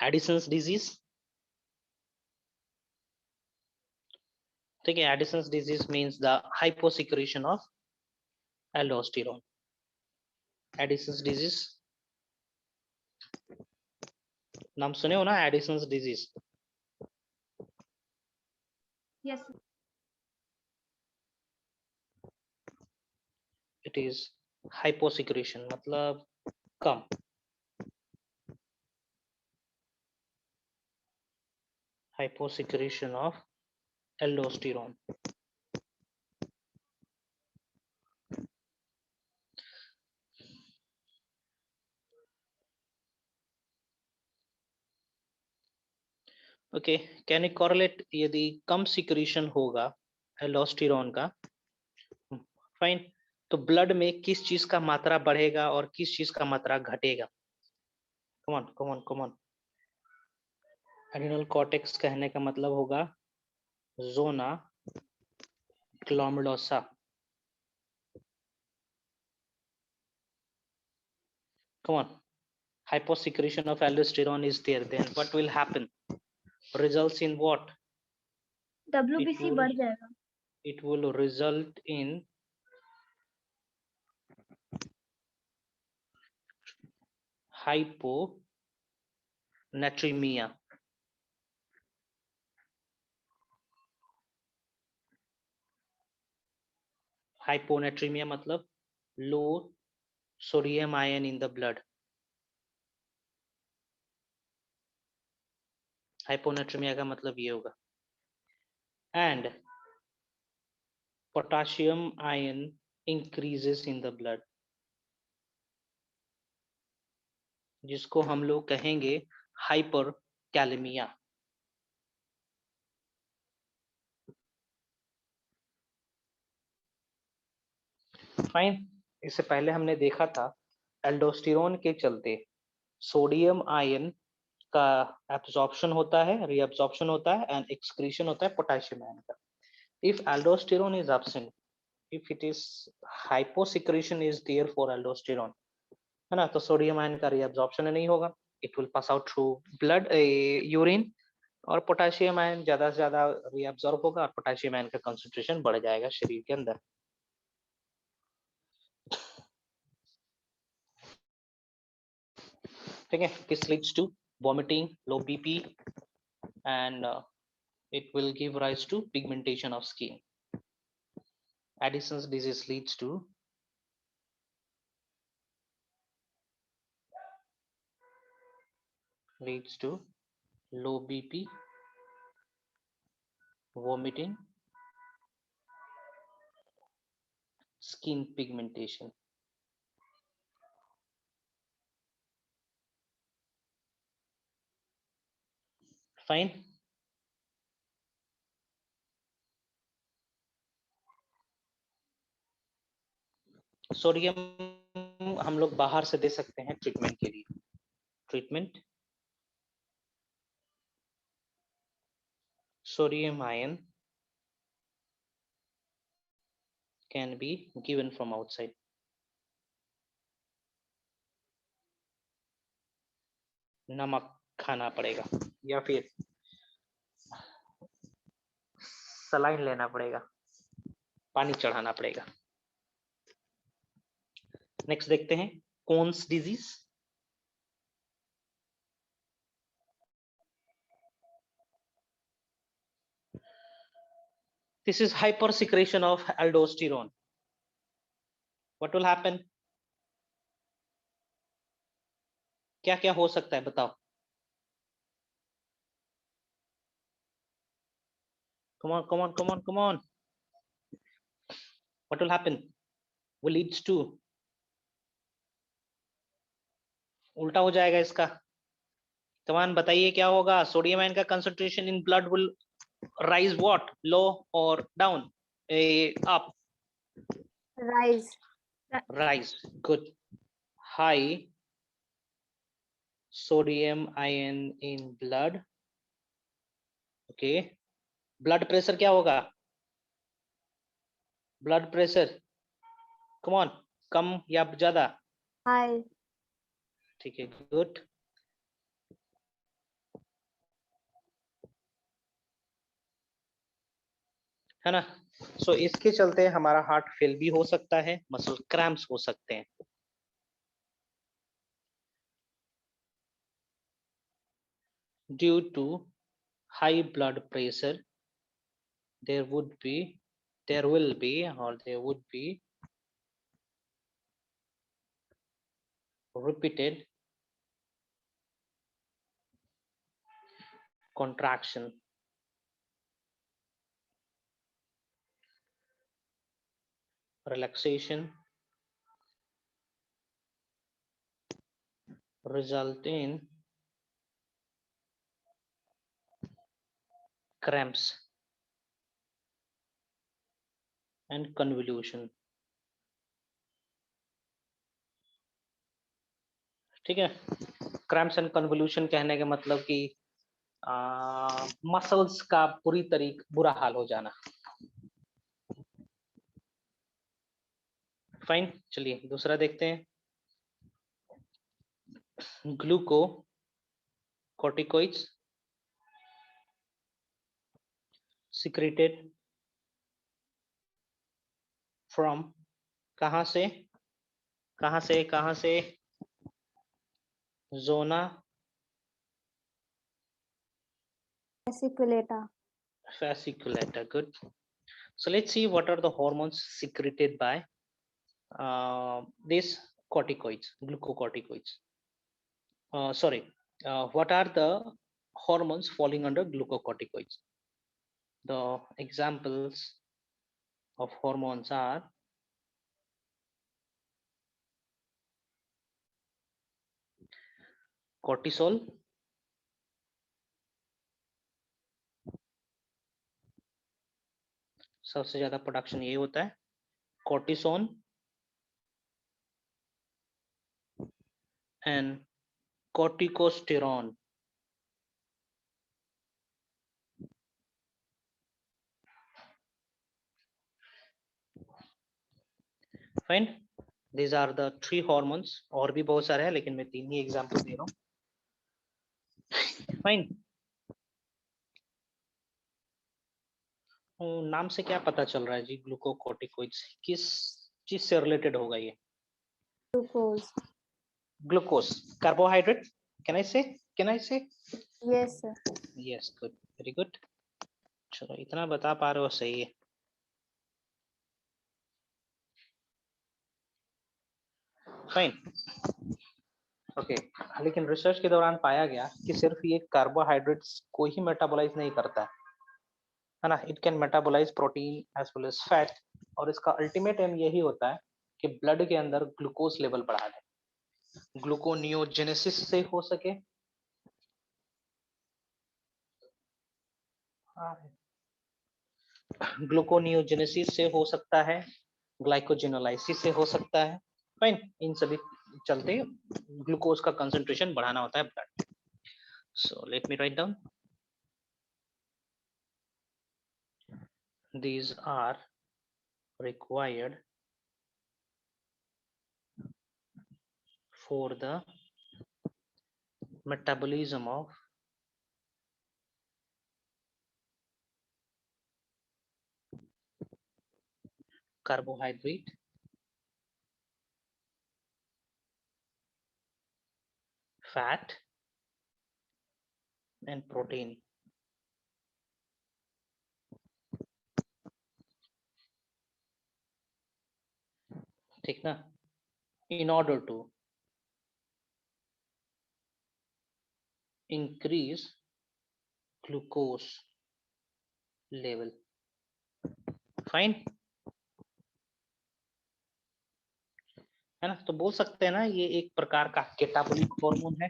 एडिसन्स डिजीज, ठीक है, Addison's disease means the hyposecretion of aldosterone. Addison's disease नाम सुने हो ना, Addison's disease? Yes it is hyposecretion, मतलब कम। Hyposecretion of aldosterone. Okay, can you correlate? यदि कम सिक्रीशन होगा एल्डोस्टेरोन का, फाइन, तो ब्लड में किस चीज का मात्रा बढ़ेगा और किस चीज का मात्रा घटेगा? Come on come on come on. Adrenal cortex कहने का मतलब होगा zona glomerulosa. Come on. Hyposecretion of aldosterone is there. Then what will happen? Results in what? WBC बढ़ जाएगा। It will result in hyponatremia. Hyponatremia मतलब low sodium ion in the blood. Hyponatremia का मतलब ये होगा। And potassium ion increases in the blood, जिसको हम लोग कहेंगे hyperkalemia। फाइन। इससे पहले हमने देखा था एल्डोस्टेरोन के चलते सोडियम आयन का एब्जॉर्प्शन होता है, रीअब्जॉर्प्शन होता है एंड एक्सक्रीशन होता है पोटेशियम आयन का। If aldosterone is absent, if it is hyposecretion is there for aldosterone, है ना, तो सोडियम आयन का रीअब्जॉर्प्शन नहीं होगा, it will pass out through blood urine, और पोटेशियम आयन ज्यादा से ज्यादा रीअब्जॉर्ब होगा और पोटेशियम आयन का कंसंट्रेशन बढ़ जाएगा शरीर के अंदर। ठीक है, this leads to vomiting, low BP, and it will give rise to pigmentation of skin. Addison's disease leads to low BP, vomiting, skin pigmentation. Fine. Sodium हम लोग बाहर से दे सकते हैं ट्रीटमेंट के लिए। Treatment, sodium ion can be given from outside. नमक खाना पड़ेगा या फिर सलाइन लेना पड़ेगा, पानी चढ़ाना पड़ेगा। नेक्स्ट देखते हैं Conn's disease. This is hypersecretion of aldosterone. What will happen? क्या क्या हो सकता है बताओ? Come on, come on, come on, come on. What will happen? Will leads to, उल्टा हो जाएगा इसका। कमान बताइए क्या होगा? सोडियम आयन का concentration in blood will rise what? Low or down? Up. Rise. Rise. Good. High sodium ion in blood. Okay. Blood pressure क्या होगा? ब्लड प्रेशर, कम ऑन, कम या ज्यादा? High. ठीक है, गुड। है ना? सो इसके चलते हमारा हार्ट फेल भी हो सकता है, मसल क्रैम्प्स हो सकते हैं। due to high blood pressure there will be repeated contraction, relaxation result in cramps and convolution. ठीक है, क्रैम्प्स एंड कन्वोल्यूशन कहने का मतलब कि मसल्स का बुरा हाल हो जाना। फाइन, चलिए दूसरा देखते हैं। ग्लूकोकॉर्टिकोइड्स secreted from कहां से zona fasciculata. Good. So let's see what are the hormones secreted by these corticoids, glucocorticoids. What are the hormones falling under glucocorticoids? The examples of hormones are cortisol, सबसे ज्यादा production यही होता है, cortisone and corticosterone. Fine, these are the three hormones. और भी बहुत सारे हैं लेकिन मैं 3 ही एग्जांपल दे रहा हूँ। फाइन, नाम से क्या पता चल रहा है जी? ग्लूकोकॉर्टिकोइड्स किस चीज से रिलेटेड होगा ये? Glucose, carbohydrate. कैन आई से Yes sir. Yes, good, very good. चलो इतना बता पा रहे हो, सही है। Fine, okay. लेकिन रिसर्च के दौरान पाया गया कि सिर्फ ये कार्बोहाइड्रेट्स को ही मेटाबोलाइज नहीं करता है ना, it can metabolize protein as well as fat, और इसका अल्टीमेट एम यही होता है कि ब्लड के अंदर ग्लूकोज लेवल बढ़ा दे, ग्लूकोनियोजेनेसिस से हो सके, ग्लूकोनियोजेनेसिस से हो सकता है, ग्लाइकोजेनोलाइसिस से हो सकता है। फाइन, इन सभी चलते ग्लूकोज का कंसंट्रेशन बढ़ाना होता है blood. So let me write down, these are required for the metabolism of carbohydrate, fat and protein. ठीक ना, in order to increase glucose level. Fine है ना, तो बोल सकते हैं ना ये एक प्रकार का कैटाबोलिक हार्मोन है,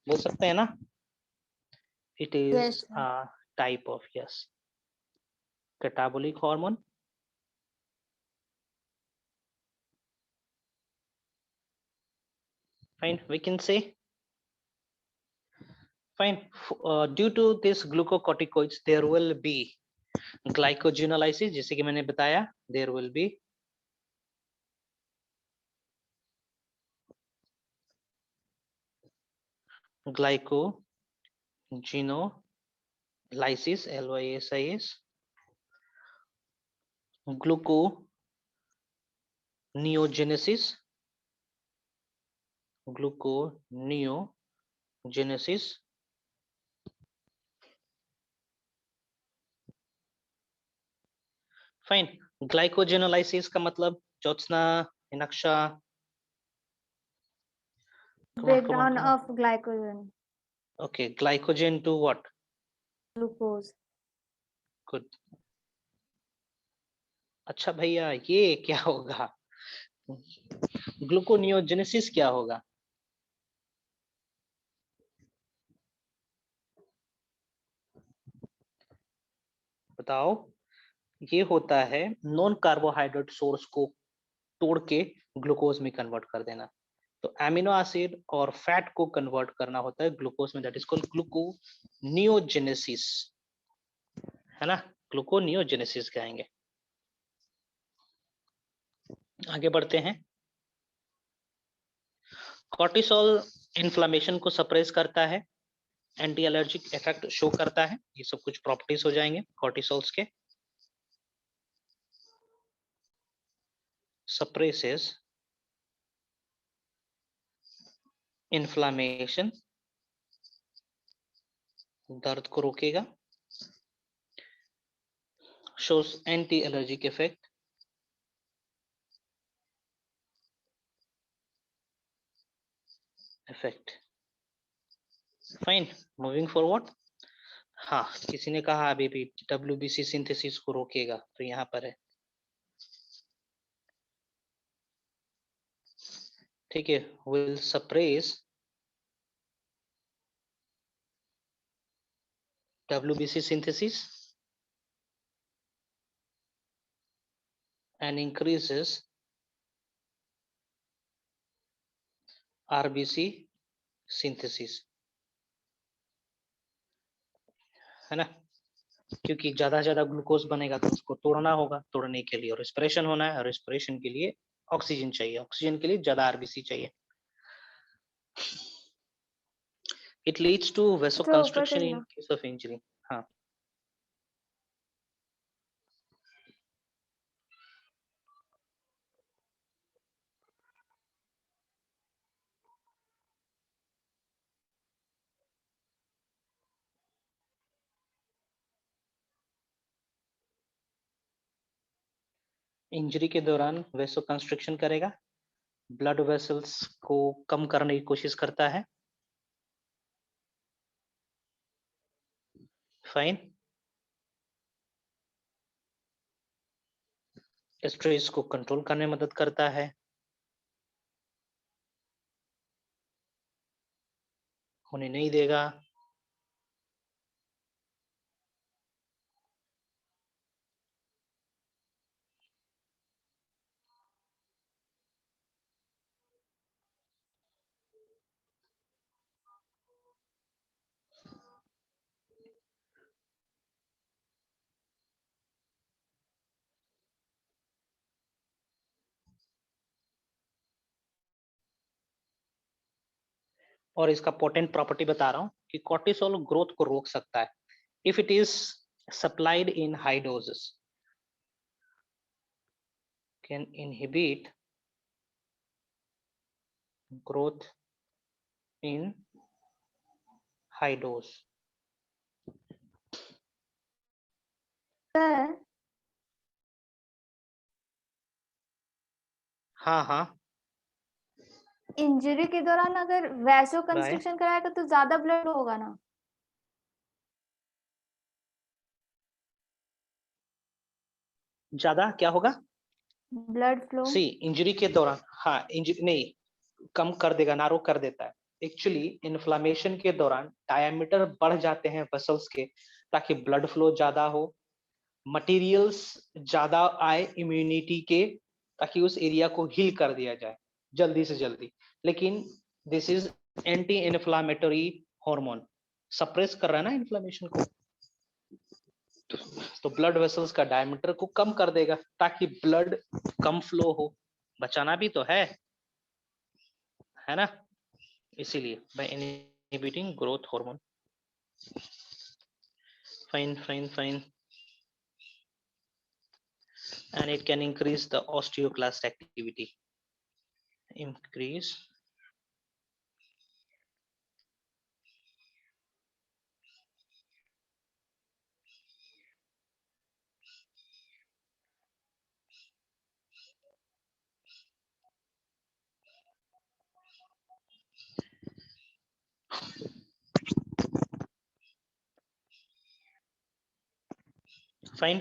बोल सकते हैं ना, it is a type of, yes, catabolic hormone. Fine, we can say, fine, due to this glucocorticoids there will be glycogenolysis, जैसे कि मैंने बताया, there will be glycogenolysis, LYSIS, gluconeogenesis, gluconeogenesis fine. Glycogenolysis का मतलब Jyotsna, मीनाक्षा? breakdown of glycogen, Okay, glycogen to what? glucose. Good. अच्छा भैया, ये क्या होगा? ग्लूकोनियोजेनेसिस क्या होगा? बताओ। ये होता है नॉन कार्बोहाइड्रेट सोर्स को तोड़ के ग्लूकोज में कन्वर्ट कर देना। तो एमिनो एसिड और फैट को कन्वर्ट करना होता है ग्लूकोज में, दैट इज कॉल्ड ग्लूकोनियोजेनेसिस, है ना? ग्लूकोनियोजेनेसिस कहेंगे। आगे बढ़ते हैं। कॉर्टिसोल इन्फ्लेमेशन को सप्रेस करता है, एंटी एलर्जिक इफेक्ट शो करता है, ये सब कुछ प्रॉपर्टीज हो जाएंगे कॉर्टिसोल्स के। सप्रेसेस इन्फ्लेमेशन, दर्द को रोकेगा, shows anti-allergic effect. Fine, moving forward. हाँ, किसी ने कहा अभी भी WBC सिंथेसिस को रोकेगा, तो यहाँ पर है, ठीक है, will suppress WBC synthesis and increases RBC synthesis, है ना? क्योंकि ज्यादा ज्यादा ग्लूकोज बनेगा तो उसको तोड़ना होगा, तोड़ने के लिए रेस्पिरेशन होना है, और रेस्पिरेशन के लिए ऑक्सीजन चाहिए, ऑक्सीजन के लिए ज्यादा आरबीसी चाहिए। It leads to vasoconstriction in case of injury. हाँ, इंजरी के दौरान वेसोकंस्ट्रिक्शन करेगा, ब्लड वेसल्स को कम करने की कोशिश करता है। फाइन। स्ट्रेस को कंट्रोल करने में मदद करता है, होने नहीं देगा। और इसका पोटेंट प्रॉपर्टी बता रहा हूं कि कॉर्टिसोल ग्रोथ को रोक सकता है if it is supplied in high doses, can inhibit growth in high dose. हाँ हाँ, इंजरी के दौरान अगर वैसो कंस्ट्रिक्शन कराएगा तो ज्यादा ब्लड होगा ना? ज्यादा क्या होगा? Blood flow. सी इंजरी के दौरान, हाँ, इंजरी नहीं, कम कर देगा, नारो कर देता है। एक्चुअली इन्फ्लामेशन के दौरान डायमीटर बढ़ जाते हैं वेसल्स के, ताकि ब्लड फ्लो ज्यादा हो, मटेरियल्स ज्यादा आए इम्यूनिटी के, ताकि उस एरिया को हील कर दिया जाए जल्दी से जल्दी। लेकिन this is anti inflammatory hormone, suppress कर रहा है ना इन्फ्लामेशन को, तो ब्लड वेसल्स का डायमीटर को कम कर देगा ताकि ब्लड कम फ्लो हो, बचाना भी तो है ना? इसीलिए by inhibiting growth hormone. Fine fine fine. And it can increase the osteoclast activity, increase fine.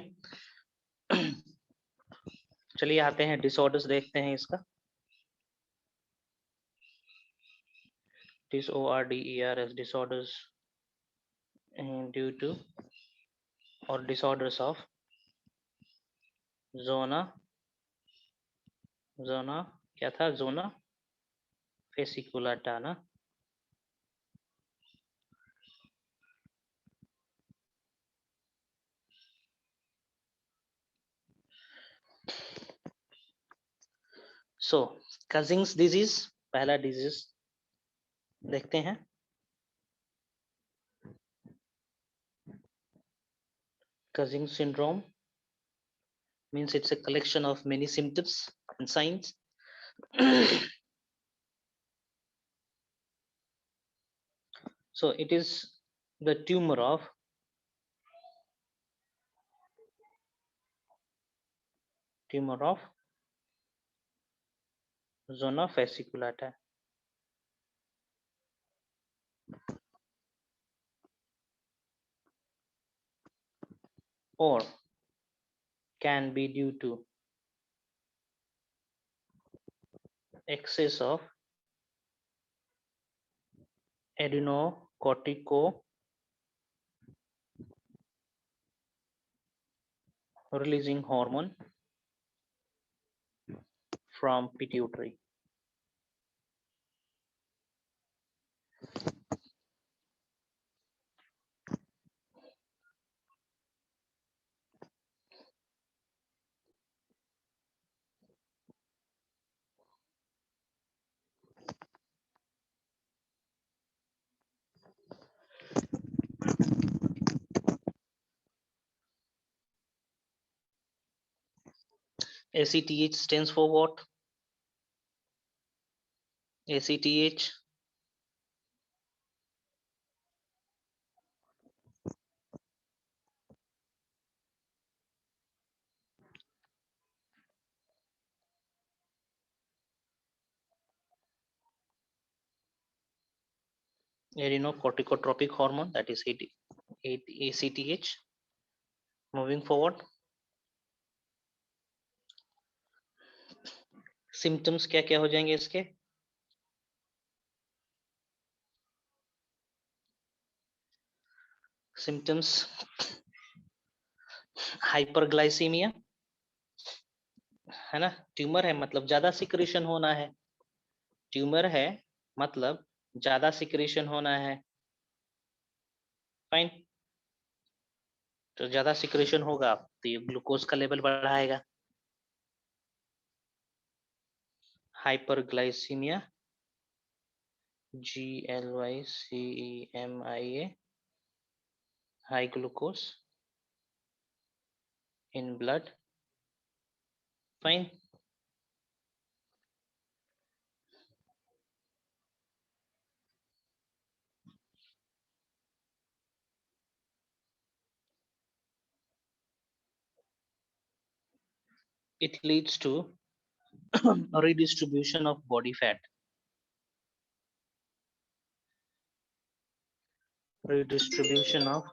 चलिए आते हैं डिसऑर्डर्स देखते हैं इसका। disorders, disorders due to or disorders of zona क्या था, zona fasciculata ना। सो कजिंग्स डिजीज, पहला डिजीज देखते हैं। Cushing syndrome means it's a collection of many symptoms and signs. So it is the tumor of zona fasciculata. Or can be due to excess of adrenocortico releasing hormone from pituitary. ACTH stands for what? ACTH. Adrenocorticotropic hormone, that is ACTH. Moving forward, symptoms क्या क्या हो जाएंगे इसके? Symptoms hyperglycaemia है ना, tumour है मतलब ज्यादा सिक्रेशन होना है, ट्यूमर है मतलब ज्यादा सिक्रेशन होना है। फाइन, तो ज्यादा सिक्रेशन होगा तो ये ग्लूकोज का लेवल बढ़ाएगा। Hyperglycaemia, GLYCEMIA, high glucose in blood. Fine. It leads to redistribution of body fat. Redistribution of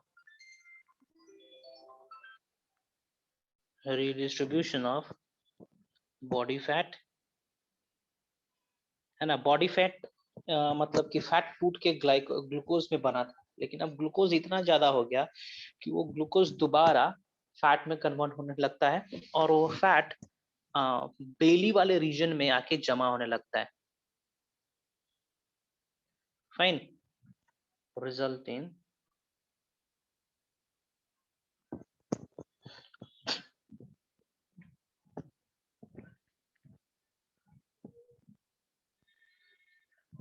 body fat है ना। बॉडी फैट मतलब कि फैट टूट के ग्लूकोज में बना था, लेकिन अब ग्लूकोज इतना ज्यादा हो गया कि वो ग्लूकोज दोबारा फैट में कन्वर्ट होने लगता है और वो फैट बेली वाले रीजन में आके जमा होने लगता है। Fine, result in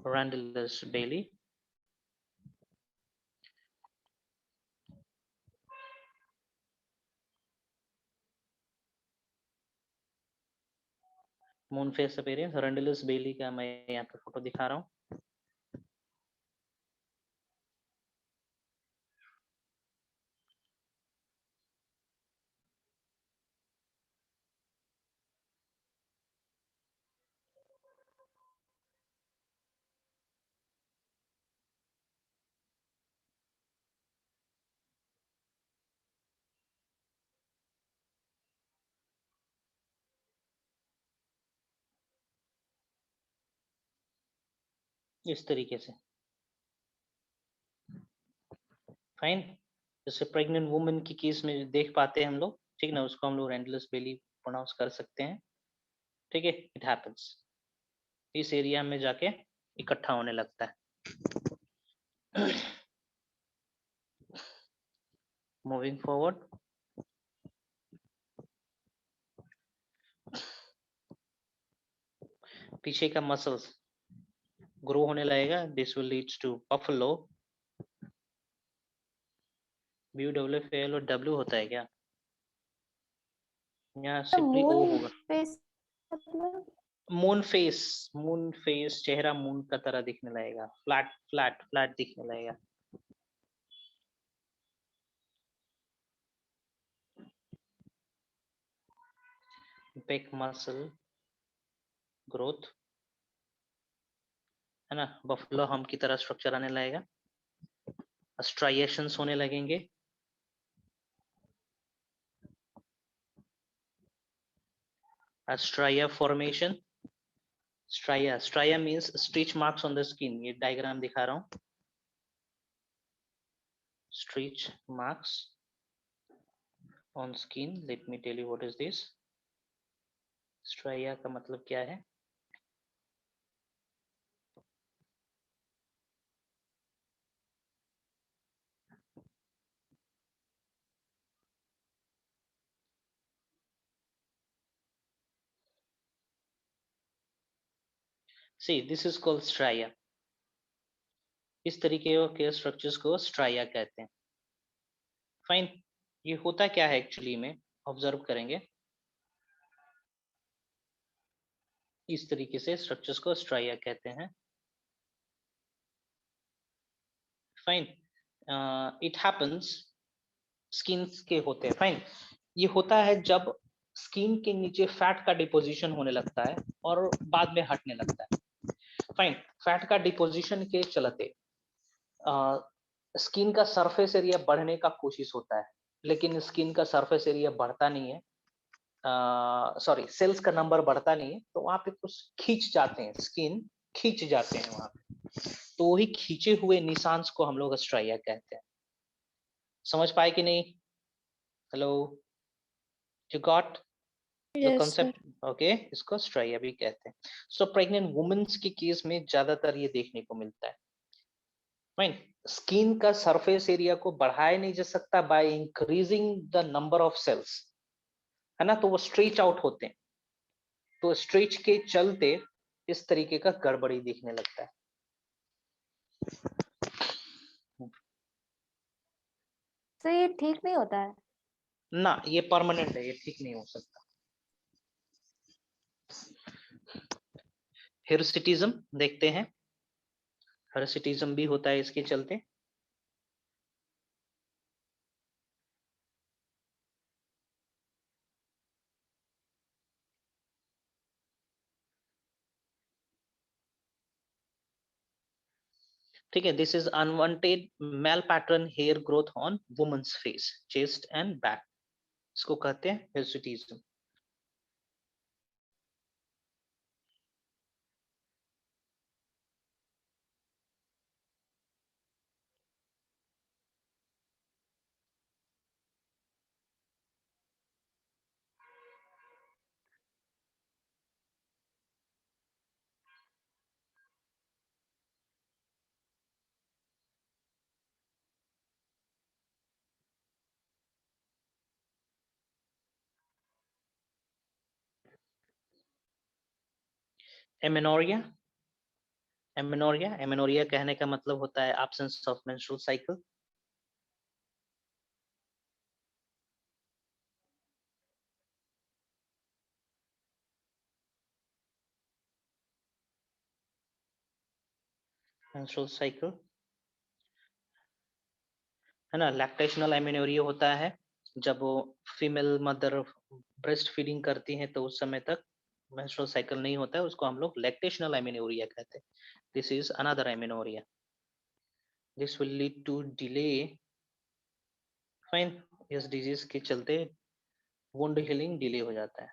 Randeles-Bailey. Moon face appearance, Randeles-Bailey का मैं यहाँ पे फोटो दिखा रहा हूँ। इस तरीके से। फाइन। जैसे प्रेग्नेंट वुमेन की केस में देख पाते हैं हम लोग, ठीक ना, उसको हम लोग रेंडलेस बेली प्रोनाउंस कर सकते हैं, ठीक है। इट हैपेंस, इस एरिया में जाके इकट्ठा होने लगता है। मूविंग फॉरवर्ड, पीछे का मसल्स ग्रो होने लगेगा। This will leads to buffalo. BWFAL और W होता है क्या? यहाँ सिंपली O मून होगा। फेस मतलब मून फेस, चेहरा मून का तरह दिखने लगेगा, फ्लैट फ्लैट फ्लैट दिखने लगेगा। बेक मसल ग्रोथ, है ना, बफलो हम की तरह स्ट्रक्चर आने लगेगा। स्ट्राइएशंस होने लगेंगे। Striae formation, striae means stretch marks on the skin. ये डायग्राम दिखा रहा हूँ, stretch marks on skin. Let me tell you what is this. Striae का मतलब क्या है? See this is called striae. इस तरीके के स्ट्रक्चर्स को स्ट्राइया कहते हैं। फाइन। ये होता क्या है एक्चुअली में, ऑब्जर्व करेंगे। इस तरीके से स्ट्रक्चर्स को स्ट्राइया कहते हैं। फाइन। इट हैपेंस, स्किन के होते हैं। फाइन। ये होता है जब स्किन के नीचे फैट का डिपोजिशन होने लगता है और बाद में हटने लगता है। फाइन। फैट का डिपोजिशन के चलते स्किन का सरफेस एरिया बढ़ने का कोशिश होता है, लेकिन स्किन का सरफेस एरिया बढ़ता नहीं है। सॉरी, सेल्स का नंबर बढ़ता नहीं है, तो वहां पे कुछ खींच जाते हैं, स्किन खींच जाते हैं वहां पे। तो वही खींचे हुए निशान को हम लोग स्ट्राइया कहते हैं। समझ पाए कि नहीं? Hello, you got the yes sir. Concept? Okay, इसको स्ट्राइया भी कहते हैं। सो प्रेग्नेंट वुमेन्स के केस में ज्यादातर ये देखने को मिलता है। फाइन। स्किन का सरफेस एरिया को बढ़ाया नहीं जा सकता by increasing the number of cells, है ना, तो वो स्ट्रेच आउट होते हैं। तो स्ट्रेच के चलते इस तरीके का गड़बड़ी दिखने लगता है। तो ये ठीक नहीं होता है। ना, ये परमानेंट है, ये ठीक नहीं हो सकता। हिरसिटिज्म देखते हैं। हिरसिटिज्म भी होता है इसके चलते। ठीक है। This is unwanted male pattern hair growth on womens face, chest and back, इसको कहते हैं हिरसिटिज्म। एमेनोरिया, एमेनोरिया कहने का मतलब होता है absence of menstrual cycle. Menstrual cycle, है ना। लैक्टेशनल एमेनोरिया होता है जब वो फीमेल मदर ब्रेस्ट फीडिंग करती हैं तो उस समय तक मेंस्ट्रुअल साइकिल नहीं होता है, उसको हम लोग लैक्टेशनल एमेनोरिया कहते हैं। This is another amenorrhea. This will lead to delay. Fine. इस डिजीज के चलते वुंड हीलिंग डिले हो जाता है।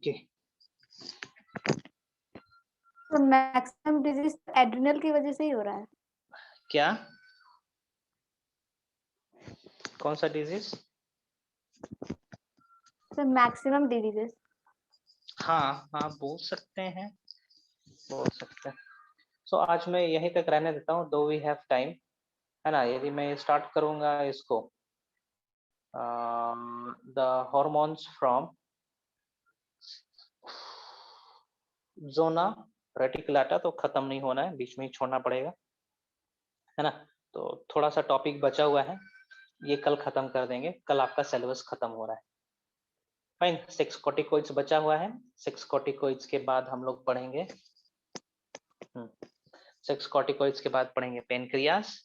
ओके तो मैक्सिमम डिजीज एड्रिनल की वजह से ही हो रहा है। क्या कौन सा डिजीज? तो मैक्सिमम डिजीजेस। हाँ हाँ बोल सकते हैं, बोल सकते हैं। सो आज मैं यहीं तक रहने देता हूँ, दो वी हैव टाइम, है ना। यदि मैं स्टार्ट करूंगा इसको the hormones from zona reticulata, तो खत्म नहीं होना है, बीच में ही छोड़ना पड़ेगा, है ना। तो थोड़ा सा टॉपिक बचा हुआ है, ये कल खत्म कर देंगे, कल आपका सिलेबस खत्म हो रहा है। फाइन, 6 कॉर्टिकोइड्स बचा हुआ है। 6 कॉर्टिकोइड्स के बाद हम लोग पढ़ेंगे 6 कॉर्टिकोइड्स के बाद पढ़ेंगे पेनक्रियास।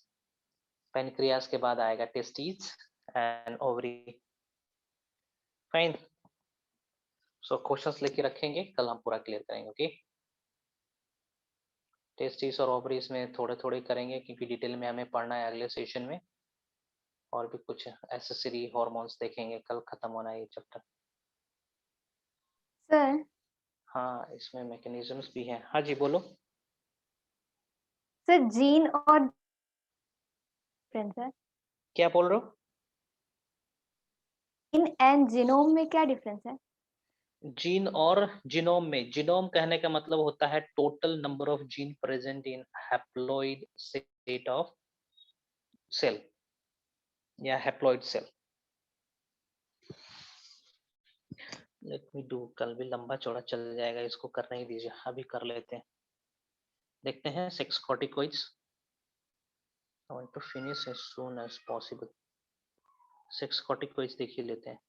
पेनक्रियास के बाद आएगा testis and ovary. Fine, so questions लेके रखेंगे, कल हम पूरा क्लियर करेंगे। ओके, टेस्टिस और ओवरीज में थोड़े थोड़े करेंगे क्योंकि डिटेल में हमें पढ़ना है अगले सेशन में, और भी कुछ एसेसरी हार्मोन्स देखेंगे, कल खत्म होना है ये चैप्टर। सर हाँ, इसमें मैकेनिज्म्स भी हैं। हाँ जी बोलो। सर जीन और डिफरेंस है। क्या बोल रहे हो? जीन एंड जीनोम में क्या डिफरेंस है? जीन और जीनोम में, जीनोम कहने का मतलब होता है total number of gene present in haploid set of cell या haploid cell. Let me do, कल भी लंबा चौड़ा चल जाएगा, इसको करने ही दीजिए, अभी कर लेते हैं। देखते हैं 6 corticoids। I want to finish as soon as possible। 6 corticoids देखिए लेते हैं।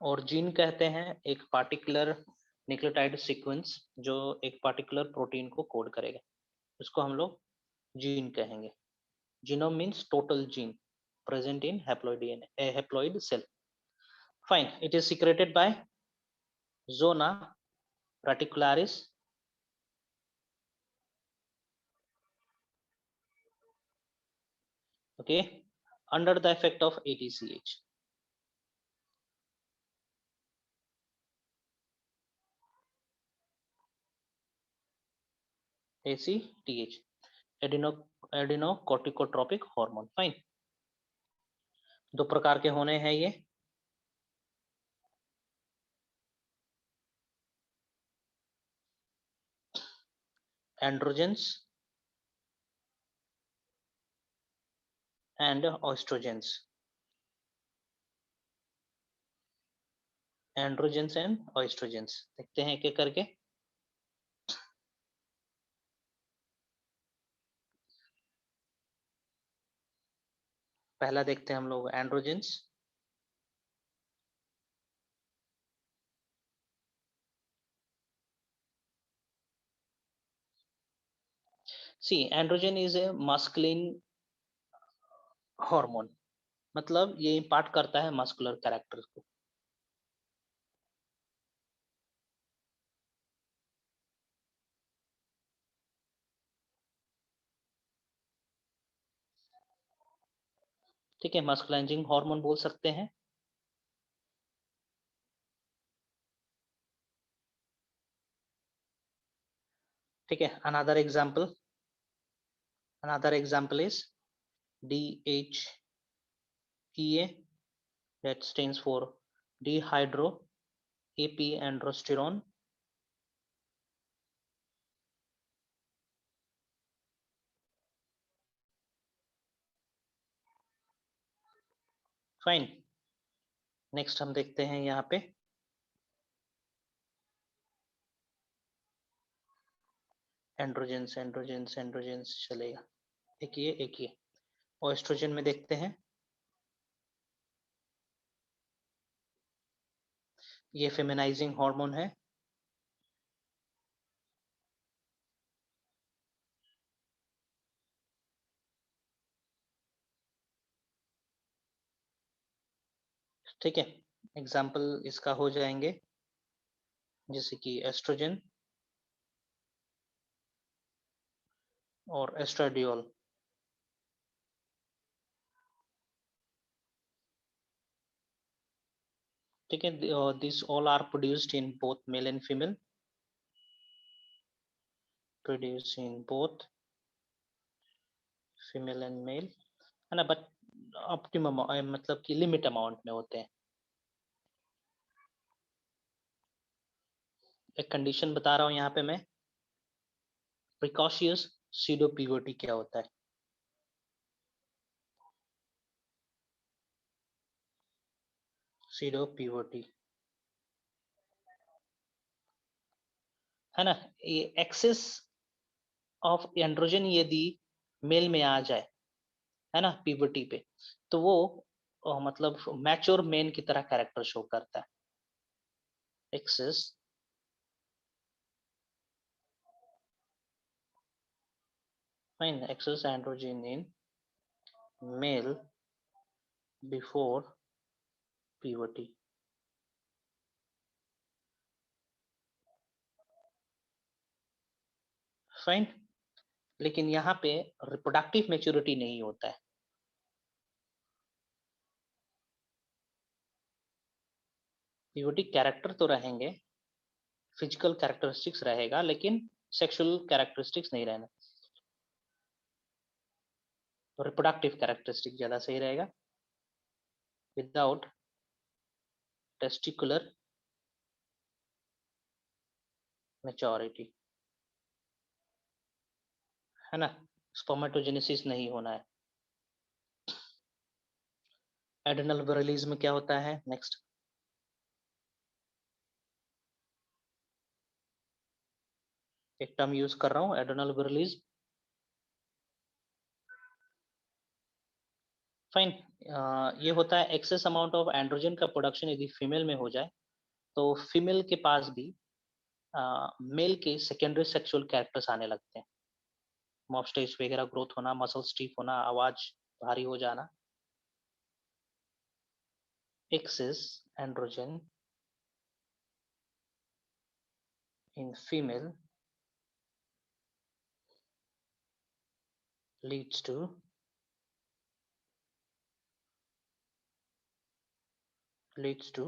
और जीन कहते हैं एक पार्टिकुलर न्यूक्लियोटाइड सीक्वेंस जो एक पार्टिकुलर प्रोटीन को कोड करेगा, इसको हम लोग जीन कहेंगे। Genome means total gene present in haploid DNA, a haploid cell। Fine, it is secreted by zona reticularis, okay, under the effect of ATCH। ACTH, adrenocorticotropic hormone. Fine, दो प्रकार के होने हैं ये, androgens and oestrogens. Androgens and oestrogens, देखते हैं एक एक करके। पहला देखते हैं हम लोग androgens. See, androgen is a masculine hormone, मतलब ये इम्पार्ट करता है मस्कुलर कैरेक्टर को। ठीक है, मस्कुलाइजिंग हार्मोन बोल सकते हैं। ठीक है, another example is DHEA, that stands for dehydroepiandrosterone। Fine, next हम देखते हैं यहाँ पे एंड्रोजेंस एंड्रोजेंस एंड्रोजेंस चलेगा, एक ये। और एस्ट्रोजन में देखते हैं, ये फेमिनाइजिंग हार्मोन है। ठीक है, एग्जाम्पल इसका हो जाएंगे जैसे कि एस्ट्रोजन और एस्ट्राडियोल। ठीक है, this all are produced in both male and female, produce in both female and male, है ना, बट ऑप्टिमम मतलब कि लिमिट अमाउंट में होते हैं। एक कंडीशन बता रहा हूं यहाँ पे मैं, प्रिकॉशियस सीडो पीओटी क्या होता है। सीडो पीओटी है ना, ये एक्सेस ऑफ एंड्रोजन यदि मेल में आ जाए, है ना, पीओटी पे, तो वो मतलब मैच्योर मेन की तरह कैरेक्टर शो करता है। Access fine, access androgen in male before POT. Fine, लेकिन यहाँ पे रिप्रोडक्टिव मैच्योरिटी नहीं होता है। पीओटी कैरेक्टर तो रहेंगे, फिजिकल कैरेक्टरिस्टिक्स रहेगा, लेकिन सेक्सुअल कैरेक्टरिस्टिक्स नहीं रहना। तो रिप्रोडक्टिव कैरेक्टरिस्टिक ज्यादा सही रहेगा, विदाउट टेस्टिकुलर मैच्योरिटी, है ना, स्पर्मेटोजेनेसिस नहीं होना है। एड्रेनल विरलिज में क्या होता है, नेक्स्ट एक टर्म यूज कर रहा हूं, एड्रेनल विरलिज। फाइन, ये होता है एक्सेस अमाउंट ऑफ एंड्रोजन का प्रोडक्शन यदि फीमेल में हो जाए, तो फीमेल के पास भी मेल के सेकेंडरी सेक्सुअल कैरेक्टर्स आने लगते हैं, मॉबस्टेज वगैरह ग्रोथ होना, मसल स्टीफ होना, आवाज भारी हो जाना। Excess androgen in female leads to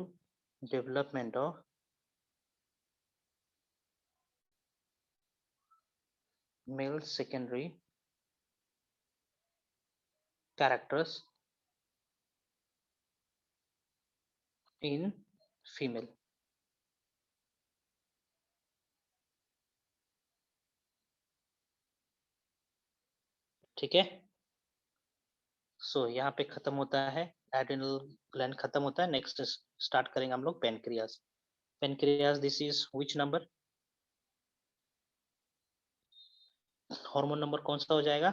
development of male secondary characters in female। ठीक है, सो यहाँ पे खत्म होता है, एड्रेनल ग्लैंड खत्म होता है। नेक्स्ट स्टार्ट करेंगे हम लोग pancreas. Pancreas, this is which number, hormone number कौन सा हो जाएगा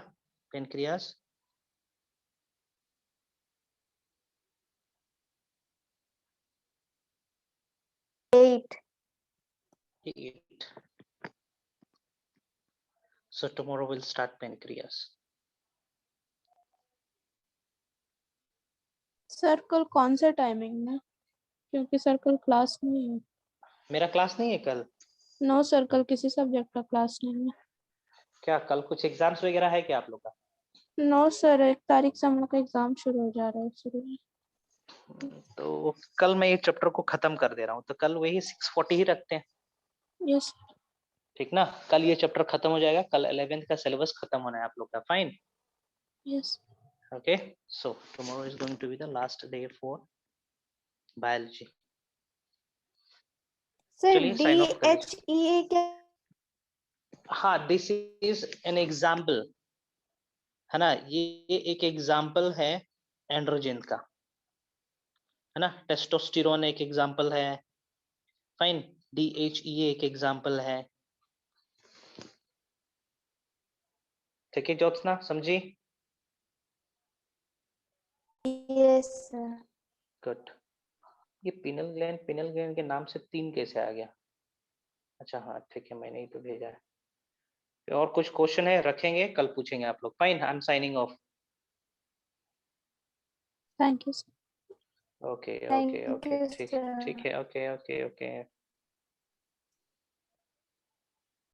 pancreas? 8। So tomorrow we'll start pancreas. Sir कल कौन सा टाइमिंग में, क्योंकि सर कल क्लास नहीं है। मेरा क्लास नहीं है कल? नो सर, कल किसी सब्जेक्ट का क्लास नहीं है। क्या कल कुछ एग्जाम्स वगैरह है क्या आप लोग का? नो सर, 1 तारीख से हम लोग का एग्जाम शुरू हो जा रहा है शुरू में। तो कल मैं ये चैप्टर को खत्म कर दे रहा हूँ, तो कल वही 6:40 ही रखते हैं। यस ठीक ना, कल ये चैप्टर खत्म हो जाएगा, कल 11th का सिलेबस खत्म होना है आप लोग का। Fine, yes okay, so tomorrow is going to be the last day for biology. Sir चलिए साइन ऑफ कर लीजिए। DHEA क्या? हाँ, दिस इज एन एग्जाम्पल, है ना, ये एक एग्जाम्पल है एंड्रोजन का, है ना। टेस्टोस्टेरोन एक एग्जाम्पल है, फाइन, DHEA एक एग्जाम्पल है। ठीक है ज्योत्सना, समझी? Yes sir. गुड। ये पिनल ग्लैंड के नाम से 3 कैसे आ गया? अच्छा हाँ ठीक है, मैंने ही तो भेजा है। और कुछ क्वेश्चन है रखेंगे, कल पूछेंगे आप लोग। Fine, I am signing off. Thank you sir. Okay thank okay you okay, ठीक सर। ठीक है, ओके ओके ओके।